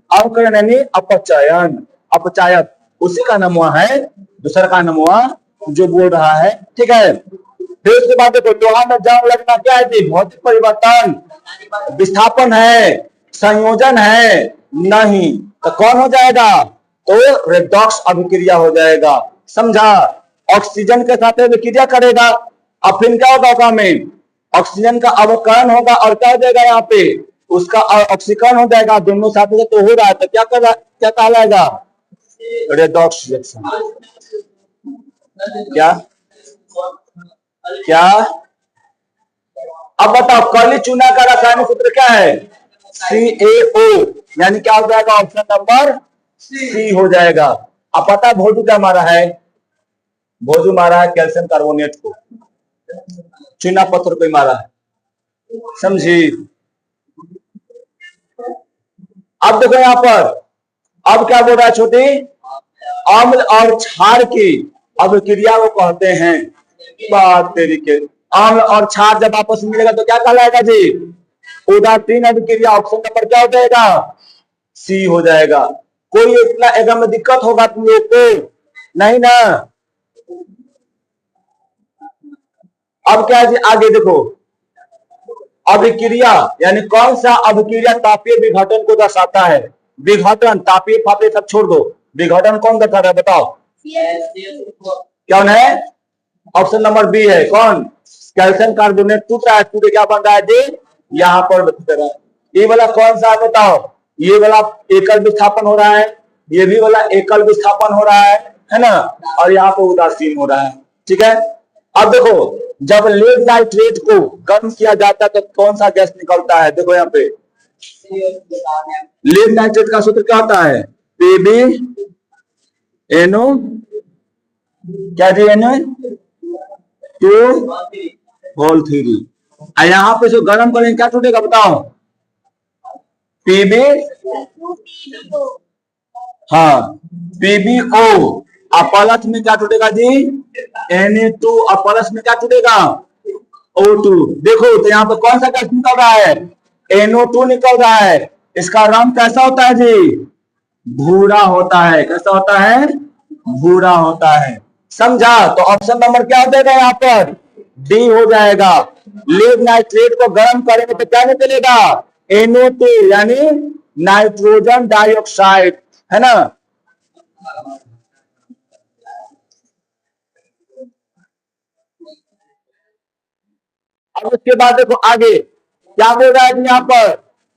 अवकरण यानी अपचयन, अपचायक, उसी का नाम हुआ है, दूसरा का नाम हुआ जो बोल रहा है, ठीक है। फिर उसके बाद देखो, लोहा में जंग लगना क्या है, भौतिक परिवर्तन, विस्थापन है, संयोजन है, नहीं, तो कौन हो जाएगा, तो रेडॉक्स अभिक्रिया हो जाएगा, समझा। ऑक्सीजन के साथ अभिक्रिया करेगा, अब फिर क्या होगा में, ऑक्सीजन का अवकरण होगा और क्या हो जाएगा, यहाँ पे उसका ऑक्सीकरण हो जाएगा, दोनों साथ में तो हो रहा है, तो क्या कहलाएगा, रेडॉक्स रिएक्शन। क्या अब बताओ, काली चूना का रासायनिक सूत्र क्या है, CaO, यानी क्या हो जाएगा, ऑप्शन नंबर सी हो जाएगा। अब पता है भोजू क्या मारा है, भोजू मारा है कैल्शियम कार्बोनेट को, चूना पत्थर पे मारा है, समझी। अब देखो यहाँ पर, अब क्या बोल रहा है छोटी, अम्ल और क्षार की अभिक्रिया को कहते हैं, बात तेरी के, अम्ल और क्षार जब आपस में मिलेगा तो क्या कहलाएगा जी, उदासीन अभिक्रिया। ऑप्शन नंबर क्या हो जाएगा, सी हो जाएगा। कोई इतना एकदम में दिक्कत होगा तुम लोग को नहीं ना। अब क्या है जी, आगे देखो, अभिक्रिया यानी कौन सा अभिक्रिया तापीय विघटन को दर्शाता है। विघटन, तापीय फापीय सब छोड़ दो, विघटन कौन दर्शाता है बताओ, कौन है, ऑप्शन नंबर बी है, कौन, कैल्शियम कार्बोनेट टूट रहा है, टूटे क्या बन रहा है जी, यहाँ पर ये वाला कौन सा है बताओ, ये वाला एकल विस्थापन हो रहा है, ये भी वाला एकल विस्थापन हो रहा है ना, और यहाँ पर उदासीन हो रहा है, ठीक है। अब देखो, जब लेड नाइट्रेट को गर्म किया जाता है तो कौन सा गैस निकलता है, देखो यहाँ पे लेड नाइट्रेट का सूत्र क्या होता है, Pb NO क्या जी, NO2 यहाँ पे जो गर्म करेंगे क्या टूटेगा बताओ, Pb, हाँ PbO, अपलस में क्या टूटेगा जी, Na2, अपलस में क्या टूटेगा, O2। देखो तो यहाँ पे कौन सा गैस निकल रहा है, NO2 निकल रहा है। इसका रंग कैसा होता है जी, भूरा होता है, कैसा होता है, भूरा होता है, समझा। तो ऑप्शन नंबर क्या हो जाएगा यहाँ पर, डी हो जाएगा। लेड नाइट्रेट को गर्म करेंगे तो क्या निकलेगा, NO2 यानी नाइट्रोजन डाइऑक्साइड, है ना। अब उसके बाद देखो आगे क्या बोल रहा है यहाँ पर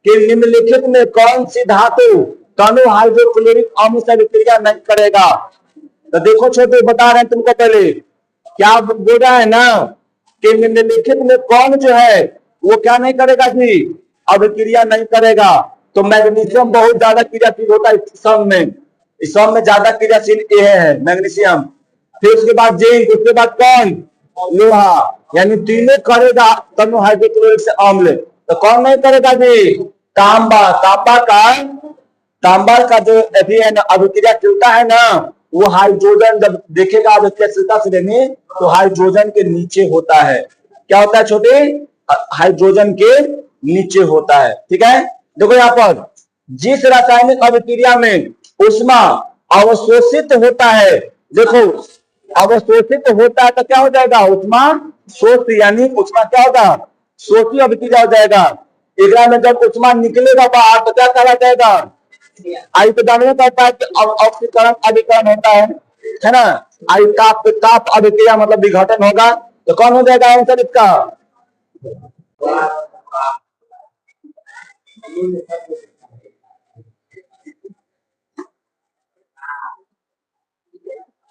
कि निम्नलिखित में कौन सी धातु तनु हाइड्रोक्लोरिक अम्ल से अभिक्रिया नहीं करेगा। तो देखो छोटे बता रहे हैं तुमको, पहले क्या बोल रहा है ना कि निम्नलिखित में कौन जो है वो क्या नहीं करेगा जी, अभिक्रिया नहीं करेगा। तो मैग्नीशियम बहुत ज्यादा क्रियाशील होता है इस सब में ज्यादा क्रियाशील ये है मैग्नीशियम। फिर उसके बाद जिंक, उसके बाद कौन, लोहा, यानी तीनों करेगा तनु हाइड्रोक्लोरिक से अम्ल। तो कौन नहीं करेगा जी, तांबा। तांबा का जो अभिक्रिया चलता है ना, वो हाइड्रोजन जब देखेगा अभिक्रियाशीलता से लेने तो हाइड्रोजन के नीचे होता है। क्या होता है छोटे, हाइड्रोजन के नीचे होता है, ठीक है। देखो यहाँ पर जिस रासायनिक अभिक्रिया में उष्मा अवशोषित होता है, देखो अवशोषित होता है तो क्या हो जाएगा, उष्मा शोष, यानी उष्मा क्या होगा, शोषी अभिक्रिया हो जाएगा। एक में जब उष्मा निकलेगा बाहर तो क्या कहा जाएगा, आई तो जानने पड़ता है कि ऑक्सीकरण अभिकरण होता है ना। आई ताप अभिक्रिया मतलब विघटन होगा। तो कौन हो जाएगा आंसर इसका,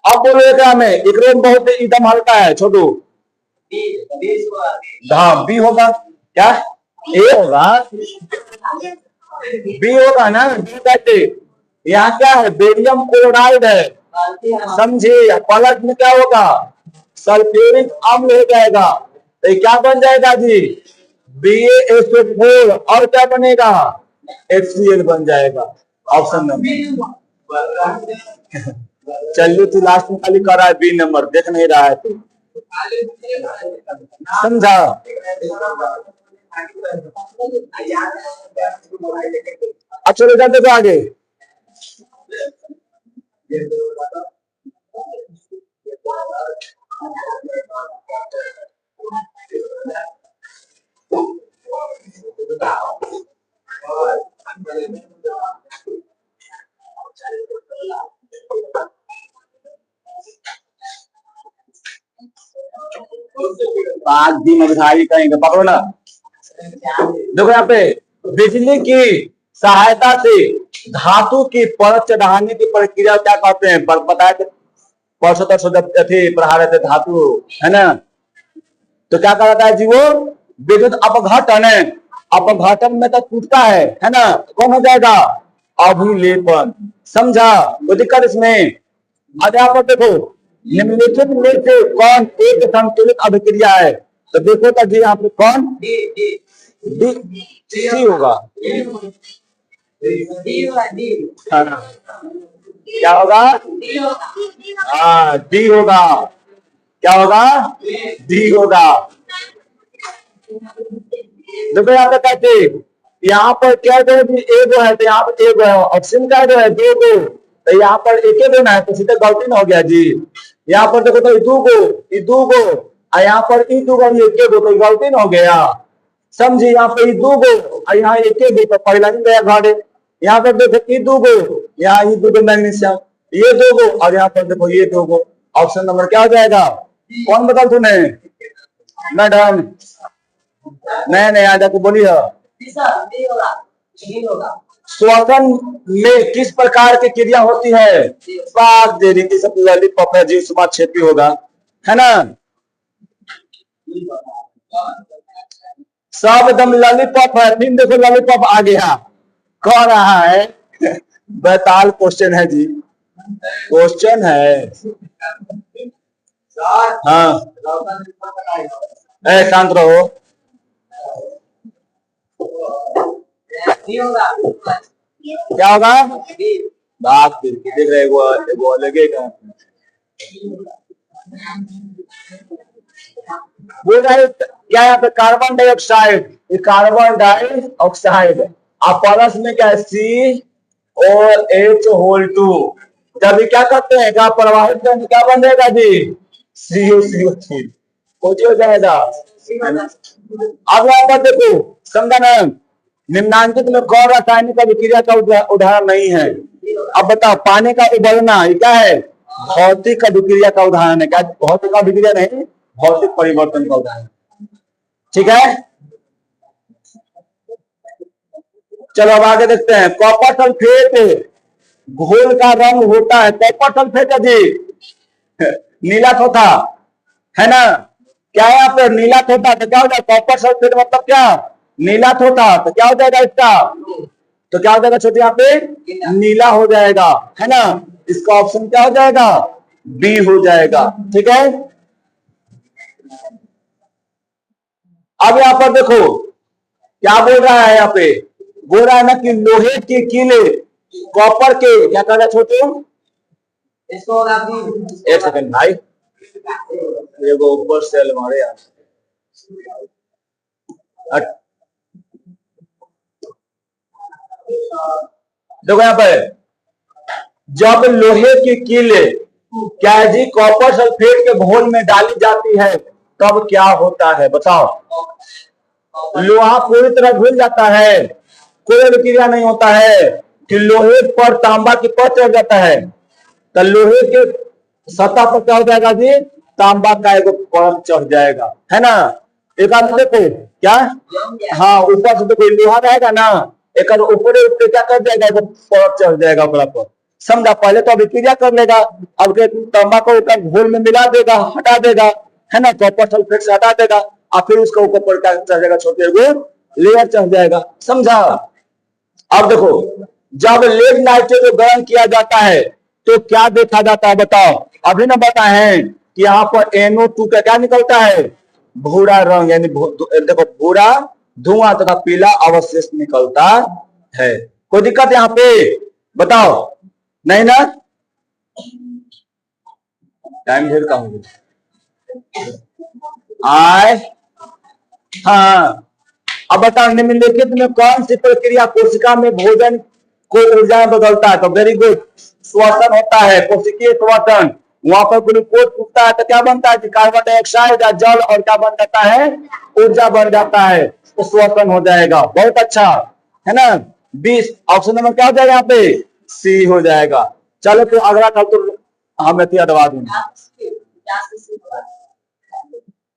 अब बोलो एकरा में, एक बहुत एकदम हल्का है छोटू, हाँ बी होगा, क्या ए होगा, बी होगा ना। यहाँ क्या है, बेरियम क्लोराइड है, समझे। पलट में क्या होगा, सल्फ्यूरिक अम्ल हो जाएगा। तो क्या बन जाएगा जी, BaSO4, और क्या बनेगा, HCl बन जाएगा। ऑप्शन नंबर, चलिए तू लास्ट में खाली कर रहा है बी नंबर, देख नहीं रहा है तू, समझा। अच्छा जाते तो आगे, कहेंगे, पकड़ो ना। देखो यहाँ पे बिजली की सहायता से धातु की परत चढ़ाने की प्रक्रिया क्या कहते हैं, बताए थे परसों पढ़ा रहे थे धातु, है ना। तो क्या कहता है जी, वो विद्युत अपघटन है, अपघटन में तो टूटता है ना। कौन हो जाएगा, अभिलेपन, समझा। कोई दिक्कत इसमें। अब यहाँ पर देखो निम्नलिखित में से कौन एक संतुलित अभिक्रिया है। तो देखो तो जी यहाँ पे कौन डी सी होगा। हाँ, क्या होगा? हाँ डी होगा। क्या होगा? डी होगा। देखो यहाँ पे कहते यहाँ पर क्या दो एगो है, तो यहाँ पर एगो है, ऑप्शन का जो है दो गो, तो यहाँ पर एक ही देना है, तो सीधे गलती ना हो गया जी। यहाँ पर देखो तो दू गो और यहाँ पर ई दू गो एक गो, तो गलती ना हो गया, समझी। यहाँ पे दू गो और यहाँ एक गो, तो पहला नहीं गया घरे। यहाँ पर देखो ई दू गो, यहाँ ई दू गो मैग्नीशियम, ये दो गो, और यहाँ पर देखो ये दो गो। ऑप्शन नंबर क्या हो जाएगा? कौन बदल तूने मैडम? नहीं आजा तो बोलिए। श्वसन में किस प्रकार की क्रिया होती है? बात दे रही सब लॉलीपॉप है जी, सुबह छेपी होगा, है ना? सब एकदम लॉलीपॉप है। फिर देखो लॉलीपॉप आ गया, कह रहा है बैताल क्वेश्चन है जी, क्वेश्चन है। हाँ शांत रहो। क्या होगा? बात देख रहे वो लगेगा। बोल रहे क्या यहाँ पे कार्बन डाइऑक्साइड, ये कार्बन डाइऑक्साइड, आप परस में क्या COH2, जब क्या करते हैं क्या प्रवाहित करने क्या बन जाएगा जी? CO3 हो जाएगा। अब यहाँ पर देखो संगणक निम्नांकित में कौन रासायनिक अभिक्रिया का उदाहरण नहीं है? अब बताओ, पानी का उबलना ये क्या है? भौतिक अभिक्रिया का उदाहरण है। क्या भौतिक अभिक्रिया नहीं, भौतिक परिवर्तन का उदाहरण, ठीक है। चलो अब आगे देखते हैं। कॉपर सल्फेट घोल का रंग होता है, कॉपर सल्फेट जी नीला थोथा, है ना? क्या यहाँ पे नीला थोथा, तो क्या हो जाएगा? कॉपर सल्फेट मतलब क्या? नीला थोथा, तो क्या हो जाएगा इसका? तो क्या हो जाएगा छोटे यहाँ पे? नीला हो जाएगा, है ना? इसका ऑप्शन क्या हो जाएगा? बी हो जाएगा, ठीक है। अब यहाँ पर देखो क्या बोल रहा है, यहाँ पे बोल रहा है ना कि लोहे के कीले कॉपर के क्या कर रहा है छोटे? एक सेकंड भाई, ये वो ऊपर से हमारे यहाँ देखो यहाँ पे, जब लोहे की कीले क्या है जी कॉपर सल्फेट के घोल में डाली जाती है तब क्या होता है बताओ? लोहा पूरी तरह घुल जाता है, कोई अभिक्रिया नहीं होता है कि लोहे पर तांबा की परत चढ़ जाता है, तो लोहे के सतह पर क्या हो जाएगा जी? तांबा का एक परत चढ़ जाएगा, है ना? एक देखो क्या, हाँ ऊपर से देखो लोहा रहेगा ना, एक ऊपर ऊपर क्या कर जाएगा? परत चढ़ जाएगा ऊपर पर, समझा? पहले तो अभिक्रिया कर लेगा, अब तांबा को ऊपर घोल में मिला देगा, हटा देगा, है ना? कॉपर सल्फेट से हटा देगा, और फिर उसका ऊपर पर क्या चढ़ जाएगा? छोटे लेयर चढ़ जाएगा, समझा? अब देखो, जब लेड नाइट्रेट को गर्म किया जाता है तो क्या देखा जाता है बताओ? अभी ना बताए कि यहाँ पर NO2 का क्या निकलता है? भूरा रंग, यानी देखो भूरा धुआं तथा पीला अवशेष निकलता है। कोई दिक्कत यहाँ पे बताओ? नहीं ना? टाइम ढेर कम हो आए। हाँ अब बताओ, निम्नलिखित में कौन सी प्रक्रिया कोशिका में भोजन को ऊर्जा में बदलता है? तो वेरी गुड, श्वसन होता है, कोशिकीय श्वसन। वहां पर ग्लूकोज टूटता है तो क्या बनता है? कार्बन डाइऑक्साइड या जल, और क्या बन जाता है? ऊर्जा बन जाता है, तो श्वसन हो जाएगा। बहुत अच्छा, है ना? 20 ऑप्शन नंबर क्या हो जाएगा यहाँ पे? सी हो जाएगा। चलो तो अगला कल तो हम दबा दूंगा,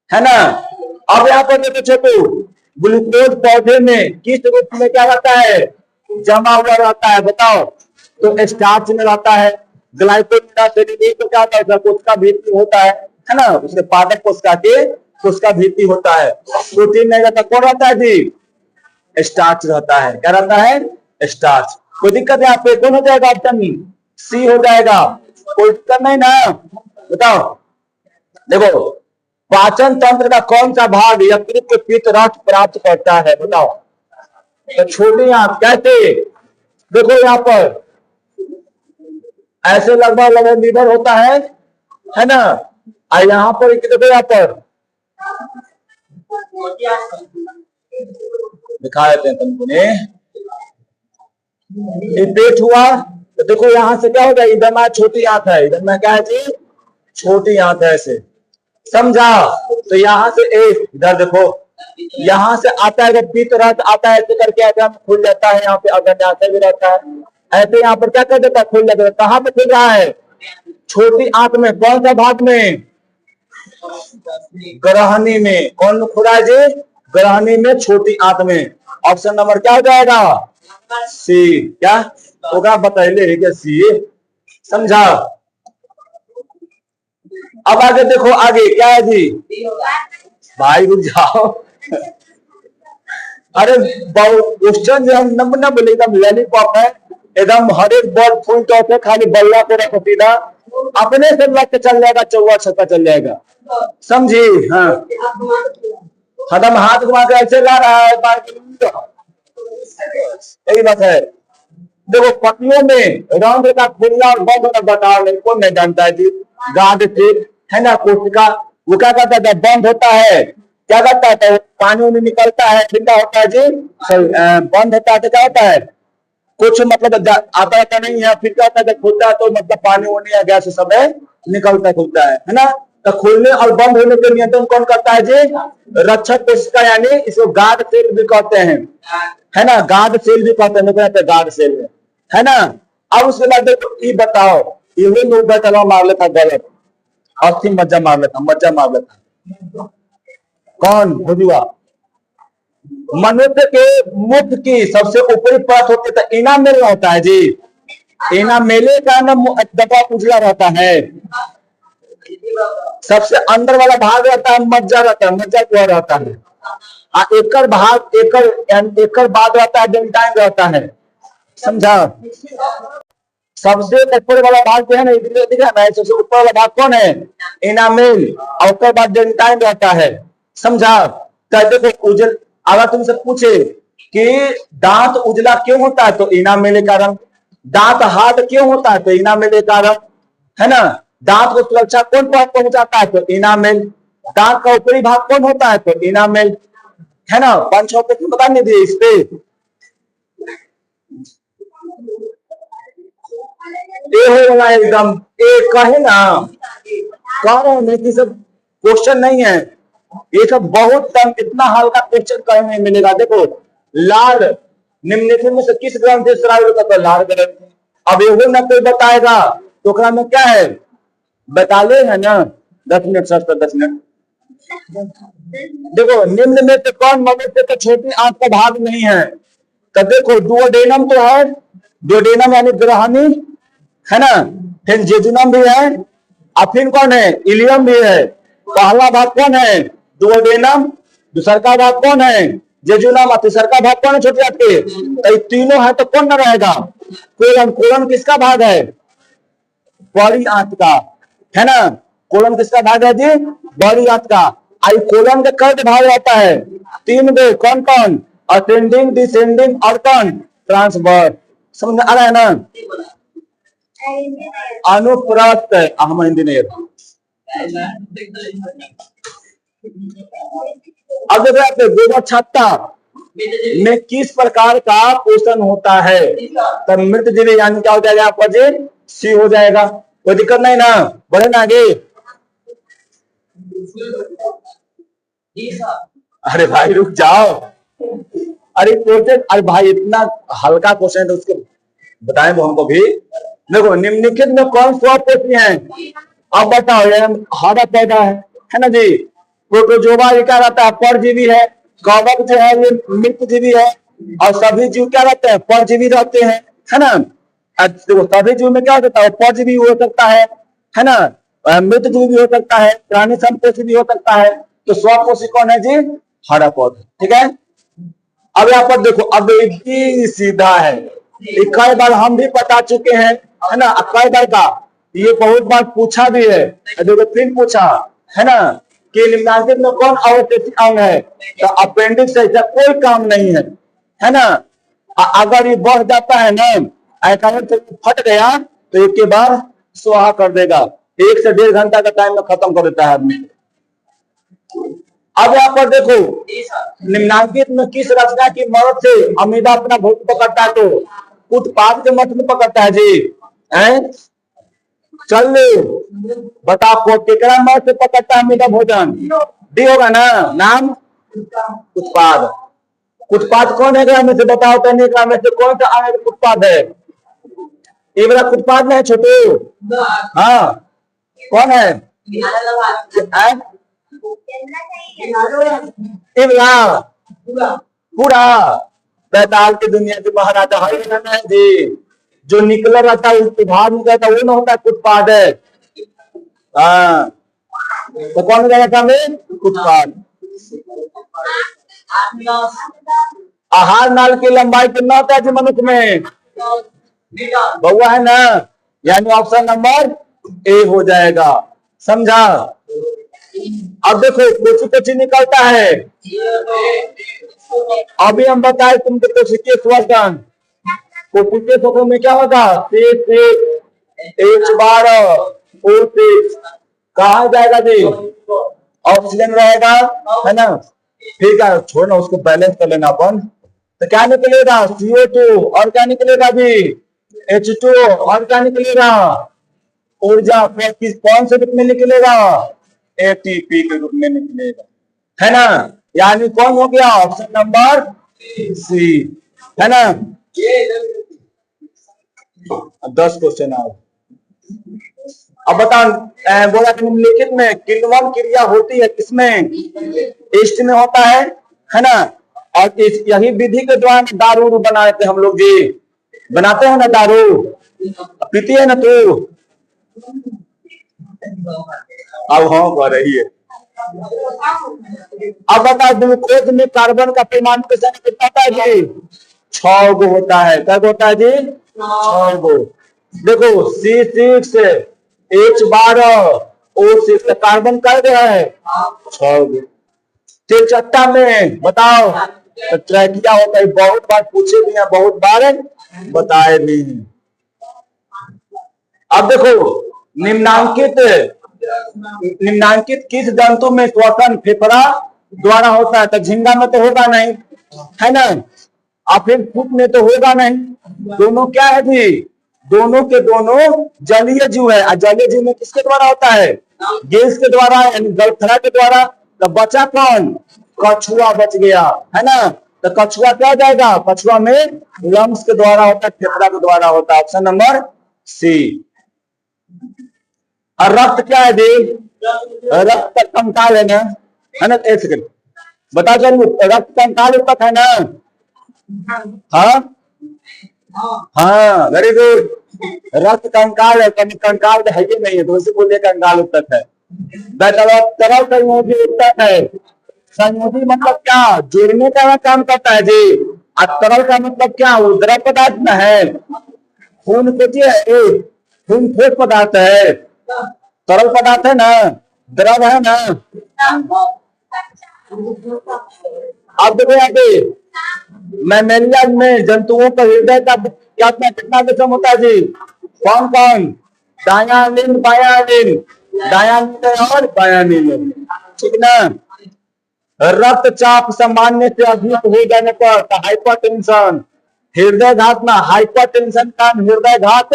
है ना? अब यहाँ पर देखो छोटू, ग्लूकोज पौधे में किस रूप में क्या रहता है? जमा हुआ रहता है, बताओ? तो स्टार्च में रहता है, ग्लाइकोलिक तो क्या होता है? कोशिका भित्ति होता है ना? उसके पादप कोशिका के कोशिका भित्ति होता है। प्रोटीन नहीं रहता, कौन रहता है जी? स्टार्च रहता है। क्या रहता है? स्टार्च। कोई दिक्कत है यहाँ पे? कौन हो जाएगा? ऑप्शन सी हो जाएगा। कोई दिक्कत नहीं ना? बताओ। देखो पाचन तंत्र का कौन सा भाग यकृत के पित्त रस प्राप्त करता है, बताओ। तो छोटी आंत कैसे, देखो यहाँ पर ऐसे लगभग लगभग लीवर होता है ना, और यहाँ पर देखो, यहाँ पर दिखा देते हैं तुमको ने, पेट हुआ तो देखो यहाँ से क्या होगा, इधर में छोटी आंत है, इधर में क्या है जी, छोटी आंत है, ऐसे समझा। तो यहाँ से एक इधर देखो, यहाँ से आता है, जब पित्त रस आता है ऐसे करके ऐसे खुल जाता है, यहाँ पे अगर यहाँ से भी रहता है ऐसे, यहाँ पर क्या कर देता है, खुल जाता है। कहाँ पे खुल रहा है, छोटी आंत में, कौन सा भाग में, ग्रहणी में। कौन खुला है जी, ग्रहणी में, छोटी आंत में। ऑप्शन नंबर क्या हो जाएगा, सी। क्या होगा बताइए, क्या सी, समझा। अब आगे देखो, आगे क्या है जी, भाई रुक जाओ। अरे क्वेश्चन जो हम नंबर ना बोले, एकदम लॉलीपॉप है, एकदम हर एक बॉल फुल टॉप है, खाली बल्ला को रखो सीधा, अपने से लग के चल जाएगा, चौवा छक्का चल जाएगा, समझी। हाँ खत्म, हाथ घुमा के ऐसे ला रहा है, यही बात है। देखो पतियों में रंध्र का खुलना और बंद होना बताओ, नहीं कौन नहीं जानता है जी। गांठ से है ना, कोशिका वो क्या करता है, बंद होता है, क्या करता है, तो पानी में निकलता है, फिर क्या होता है जी, बंद होता है तो क्या होता है, कुछ मतलब आता रहता नहीं है, फिर क्या होता है, जब खुलता है तो मतलब पानी होने या गैस समय निकलता खुलता है ना। तो खुलने और बंद होने के नियंत्रण कौन करता है जी, रक्षक कोशिका, यानी इसको गार्ड सेल भी कहते हैं, है ना, गार्ड सेल भी कहते हैं, गार्ड सेल है ना। अब उसके बाद देखो ये बताओ, ये लोग चलो मार लेता गलत, अस्सी मज्जा मार लेता, कौन बुजुआ, मनुष्य के मुख की सबसे ऊपरी परत होती है, तो इनामेल होता है जी, इनामेले का नाम दबा उजला रहता है, सबसे अंदर वाला भाग रहता है मज्जा रहता है, मज्जा क्या रहता है, एकड़ भाग, एकड़ बाद रहता है, डेंटाइन रहता है, समझा। सबसे ऊपर वाला भाग जो है ना, दिख रहा है, सबसे ऊपर वाला भाग कौन है, इनामेल, और उसके बाद डेंटाइन रहता है, समझा। देखो उजल, अगर तुमसे पूछे कि दांत उजला क्यों होता है, तो इनामेल के कारण। दांत हार्ड क्यों होता है, तो इनामेल के कारण, है ना। दांत को सुरक्षा कौन पहुंचाता है, तो इनामेल। दांत का ऊपरी भाग कौन होता है, तो इनामेल, है ना। 5-6 प्रश्न बता नहीं दिए इस पे, एकदम एक कहे ना, कह रहे हैं कि सब क्वेश्चन नहीं है, ये सब बहुत कम, इतना हल्का क्वेश्चन कहीं नहीं मिलेगा। देखो लाल निम्नलिखित में से किस ग्रंथ से स्राव होता है, लाल ग्रंथ। अब ये ना कोई बताएगा तो में क्या है, बता ले, है ना। 10 मिनट सर्च कर, 10 मिनट। देखो निम्न में से कौन मनुष्य के छोटी आंत का भाग नहीं है, तो देखो डुओडेनम तो है, डुओडेनम यानी ग्रहणी, है ना। फिर जेजुनम भी है, और फिर कौन है, इलियम भी है। पहला भाग कौन है, डुओडेनम, दूसरा का भाग कौन है, जेजुनम, और तीसरा का भाग कौन है, छोटी आंत के। तो तीनों है तो कौन ना रहेगा, कोलन। कोलन किसका भाग है, बड़ी आंत का, है ना। कोलन किसका भाग है जी, बड़ी आंत का। आई कोलन का कई भाग रहता है, 3 गो, कौन कौन, असेंडिंग, डिसेंडिंग और कौन, ट्रांसवर्स। समझ में आ रहा है ना। अनुप्रस्थ, हम हिंदी नहीं। अब देखो गोबर छत्ता में किस प्रकार का पोषण होता है, तो मृत जीवी, यानी क्या हो जाएगा आपका जी, सी हो जाएगा। कोई दिक्कत नहीं ना, बढ़े ना आगे। अरे भाई रुक जाओ, अरे क्वेश्चन, अरे भाई इतना हल्का क्वेश्चन है तो उसके बताएं वो हमको भी। देखो निम्नलिखित में कौन स्वपोषी है, अब बताओ। ये हरा पैदा है ना जी। प्रोटोजोआ ये क्या रहता है, परजीवी है। कवक जो है ये मृतजीवी है, और सभी जीव क्या रहते हैं, परजीवी रहते हैं, है ना। देखो सभी जीव में क्या होता है, परजीवी हो सकता है ना, मृतजीवी भी हो सकता है, प्राणी संपोषी भी हो सकता है। तो स्वपोषी कौन है जी, हरा पौधा, ठीक है। अब यहाँ पर देखो, अब एक सीधा है, कई बार हम भी बता चुके हैं, है ना, कई बार का ये बहुत बार पूछा भी है, देखो फिर पूछा, है ना। कि निम्नांकित में कौन अवशेषी अंग है, तो अपेंडिक्स ऐसा कोई काम नहीं है ना। अगर ये बढ़ जाता है ना, ऐसा फट गया तो एक के बाद स्वाहा कर देगा, 1 से 1.5 घंटा का टाइम में खत्म कर देता है आदमी। अब यहाँ पर देखो निम्नांकित में किस रचना की मदद से अमीबा अपना भोजन पकड़ता है, तो उत्पाद के मत में पकड़ता है जी, हैं? चल बताओ को केकरा मत से पकड़ता है अमीबा भोजन, डी होगा ना नाम उत्पाद। उत्पाद कौन है ग्राम में से बताओ, तो ग्राम में से कौन सा अमीबा उत्पाद है, ये वाला उत्पाद नहीं छोटू, हाँ कौन है, पूरा बैताल की दुनिया के महाराजा है जी, जो निकला रहता है बाहर निकलता वो ना होता है उत्पाद है। हाँ तो कौन हो जाएगा उत्पाद। आहार नाल की लंबाई कितना होता है जी मनुष्य में, बउआ है ना, यानी ऑप्शन नंबर ए हो जाएगा, समझा। अब देखो कोची निकलता है, अभी हम बताए तुमको कोशिकीय श्वसन, कोशिकीय श्वसन में क्या होगा, H12O6 कहा जाएगा जी, ऑक्सीजन रहेगा है ना, ठीक है छोड़ना उसको बैलेंस कर लेना अपन। तो क्या निकलेगा CO2 और क्या निकलेगा जी H2 और क्या निकलेगा ऊर्जा, फिर कौन से रूप में निकलेगा, ATP के रूप में निकलेगा, है ना। यानी कौन हो गया ऑप्शन नंबर सी, है ना। 10 क्वेश्चन आओ। अब बताओ बोला कि निम्नलिखित में किण्वन क्रिया होती है किसमें, ईस्ट में होता है ना। और यही विधि के द्वारा दारू बनाते हम लोग जी, बनाते हैं ना दारू, पीती है ना तू, अब हाँ कर रही है। अब बता ग्लूकोज में कार्बन का परिमाण कितना होता है जी, 6 गो होता है, क्या होता है जी 6 गो। देखो C6 H12O6 कार्बन कर गया है 6 गो। तिलचट्टा में बताओ तो ट्रैकिया होता है, बहुत बार पूछे भी हैं, बहुत बार बताए भी हैं। अब देखो निम्नांकित किस जंतु में श्वसन फेफड़ा द्वारा होता है, तो झींगा में तो होगा नहीं है ना, और फिर फूट में तो होगा नहीं, दोनों क्या है जी, दोनों के दोनों जलीय जीव है। जलीय जीव में किसके द्वारा होता है, गैस के द्वारा यानी गलथरा के द्वारा। तो बचा कौन, कछुआ बच गया है ना। तो कछुआ क्या जाएगा, कछुआ में लंग्स के द्वारा होता है, फेफड़ा के द्वारा होता है, ऑप्शन नंबर सी। और रक्त क्या है जी, रक्त कंकाल है ना, एक सेकंड बता चलो, रक्त कंकाल तक है ना, हाँ हाँ वेरी गुड, रक्त कंकाल है, कंकाल है कि नहीं है, तो उसी बोलिए कंकाल उत्तक है। तरल संयोजी उत्तक है, संयोजी मतलब क्या, जोड़ने का काम करता है जी, और तरल का मतलब क्या, वो द्रव पदार्थ में है, खून खून ठोस पदार्थ है, तरल पदार्थ है ना, द्रव है ना। अब देखो यहाँ पे मैमेलिया में जंतुओं का हृदय का कितना किस्म होता है जी, कौन कौन, डायानिन बायानिन, डायानिन और बायानिन, ठीक ना। रक्तचाप सामान्य से अधिक हो जाने पर हाइपरटेंशन, हृदय घात में हाइपरटेंशन का हृदय घात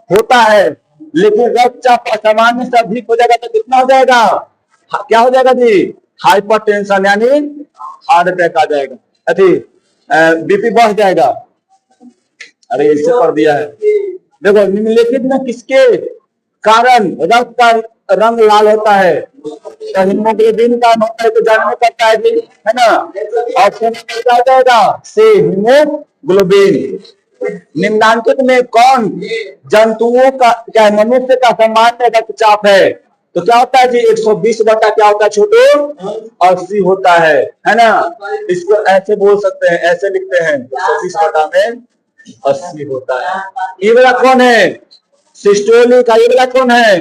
होता है, लेकिन रक्तचाप सामान्य से अधिक हो जाएगा तो कितना हो जाएगा, क्या हो जाएगा जी, हाइपरटेंशन यानी हार्ट अटैक आ जाएगा, अभी बीपी बढ़ जाएगा। अरे इससे कर दिया है। देखो निम्नलिखित में किसके कारण रक्त का रंग लाल होता है, तो हीमोग्लोबिन का होता है, तो जानने पड़ता है जी, है ना। ऑप्शन क्या जाएगा, से हीमोग्लोबिन। निम्नांकित में कौन जंतुओं का क्या मनुष्य का सामान्य रक्तचाप है, तो क्या होता है जी 120 बटा क्या होता है छोटू 80 होता है ना। इसको ऐसे बोल सकते हैं, ऐसे लिखते हैं 120 बटा में 80 होता है। ये वाला कौन है, सिस्टोलिक, ये वाला कौन है,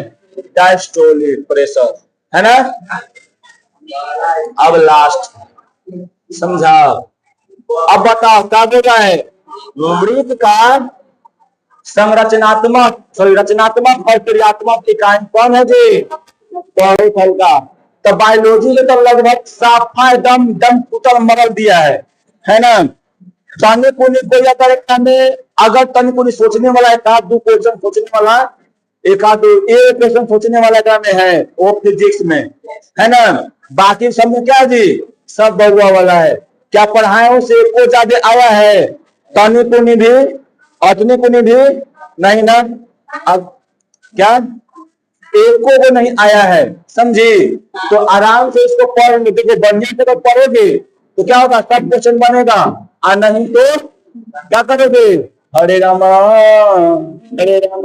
डायस्टोलिक प्रेशर, है ना। अब लास्ट समझा। अब बताओ क्या बोला है, मृत का संरचनात्मक सॉरी रचनात्मक और क्रियात्मक इकाई कौन है जी, पॉलीफल का। तो बायोलॉजी में तो लगभग साफा एकदम दम कुतल मरल दिया है ना। तनी कुनी कोई अगर एक में अगर तनी कुनी सोचने वाला एक आध दो क्वेश्चन सोचने वाला एक आध दो एक क्वेश्चन सोचने वाला क्या में है वो फिजिक्स में है ना। बाकी सब में क्या जी सब बहुआ वाला है। क्या पढ़ाए उसे को ज्यादा आया है, तनी कुनी भी अतनी कुनी भी नहीं ना। अब क्या एको को नहीं आया है समझी, तो आराम से इसको पढ़ेंगे। देखो बढ़िया से तो पढ़ोगे तो क्या होगा सब क्वेश्चन बनेगा, और नहीं तो क्या करोगे हरे राम हरे राम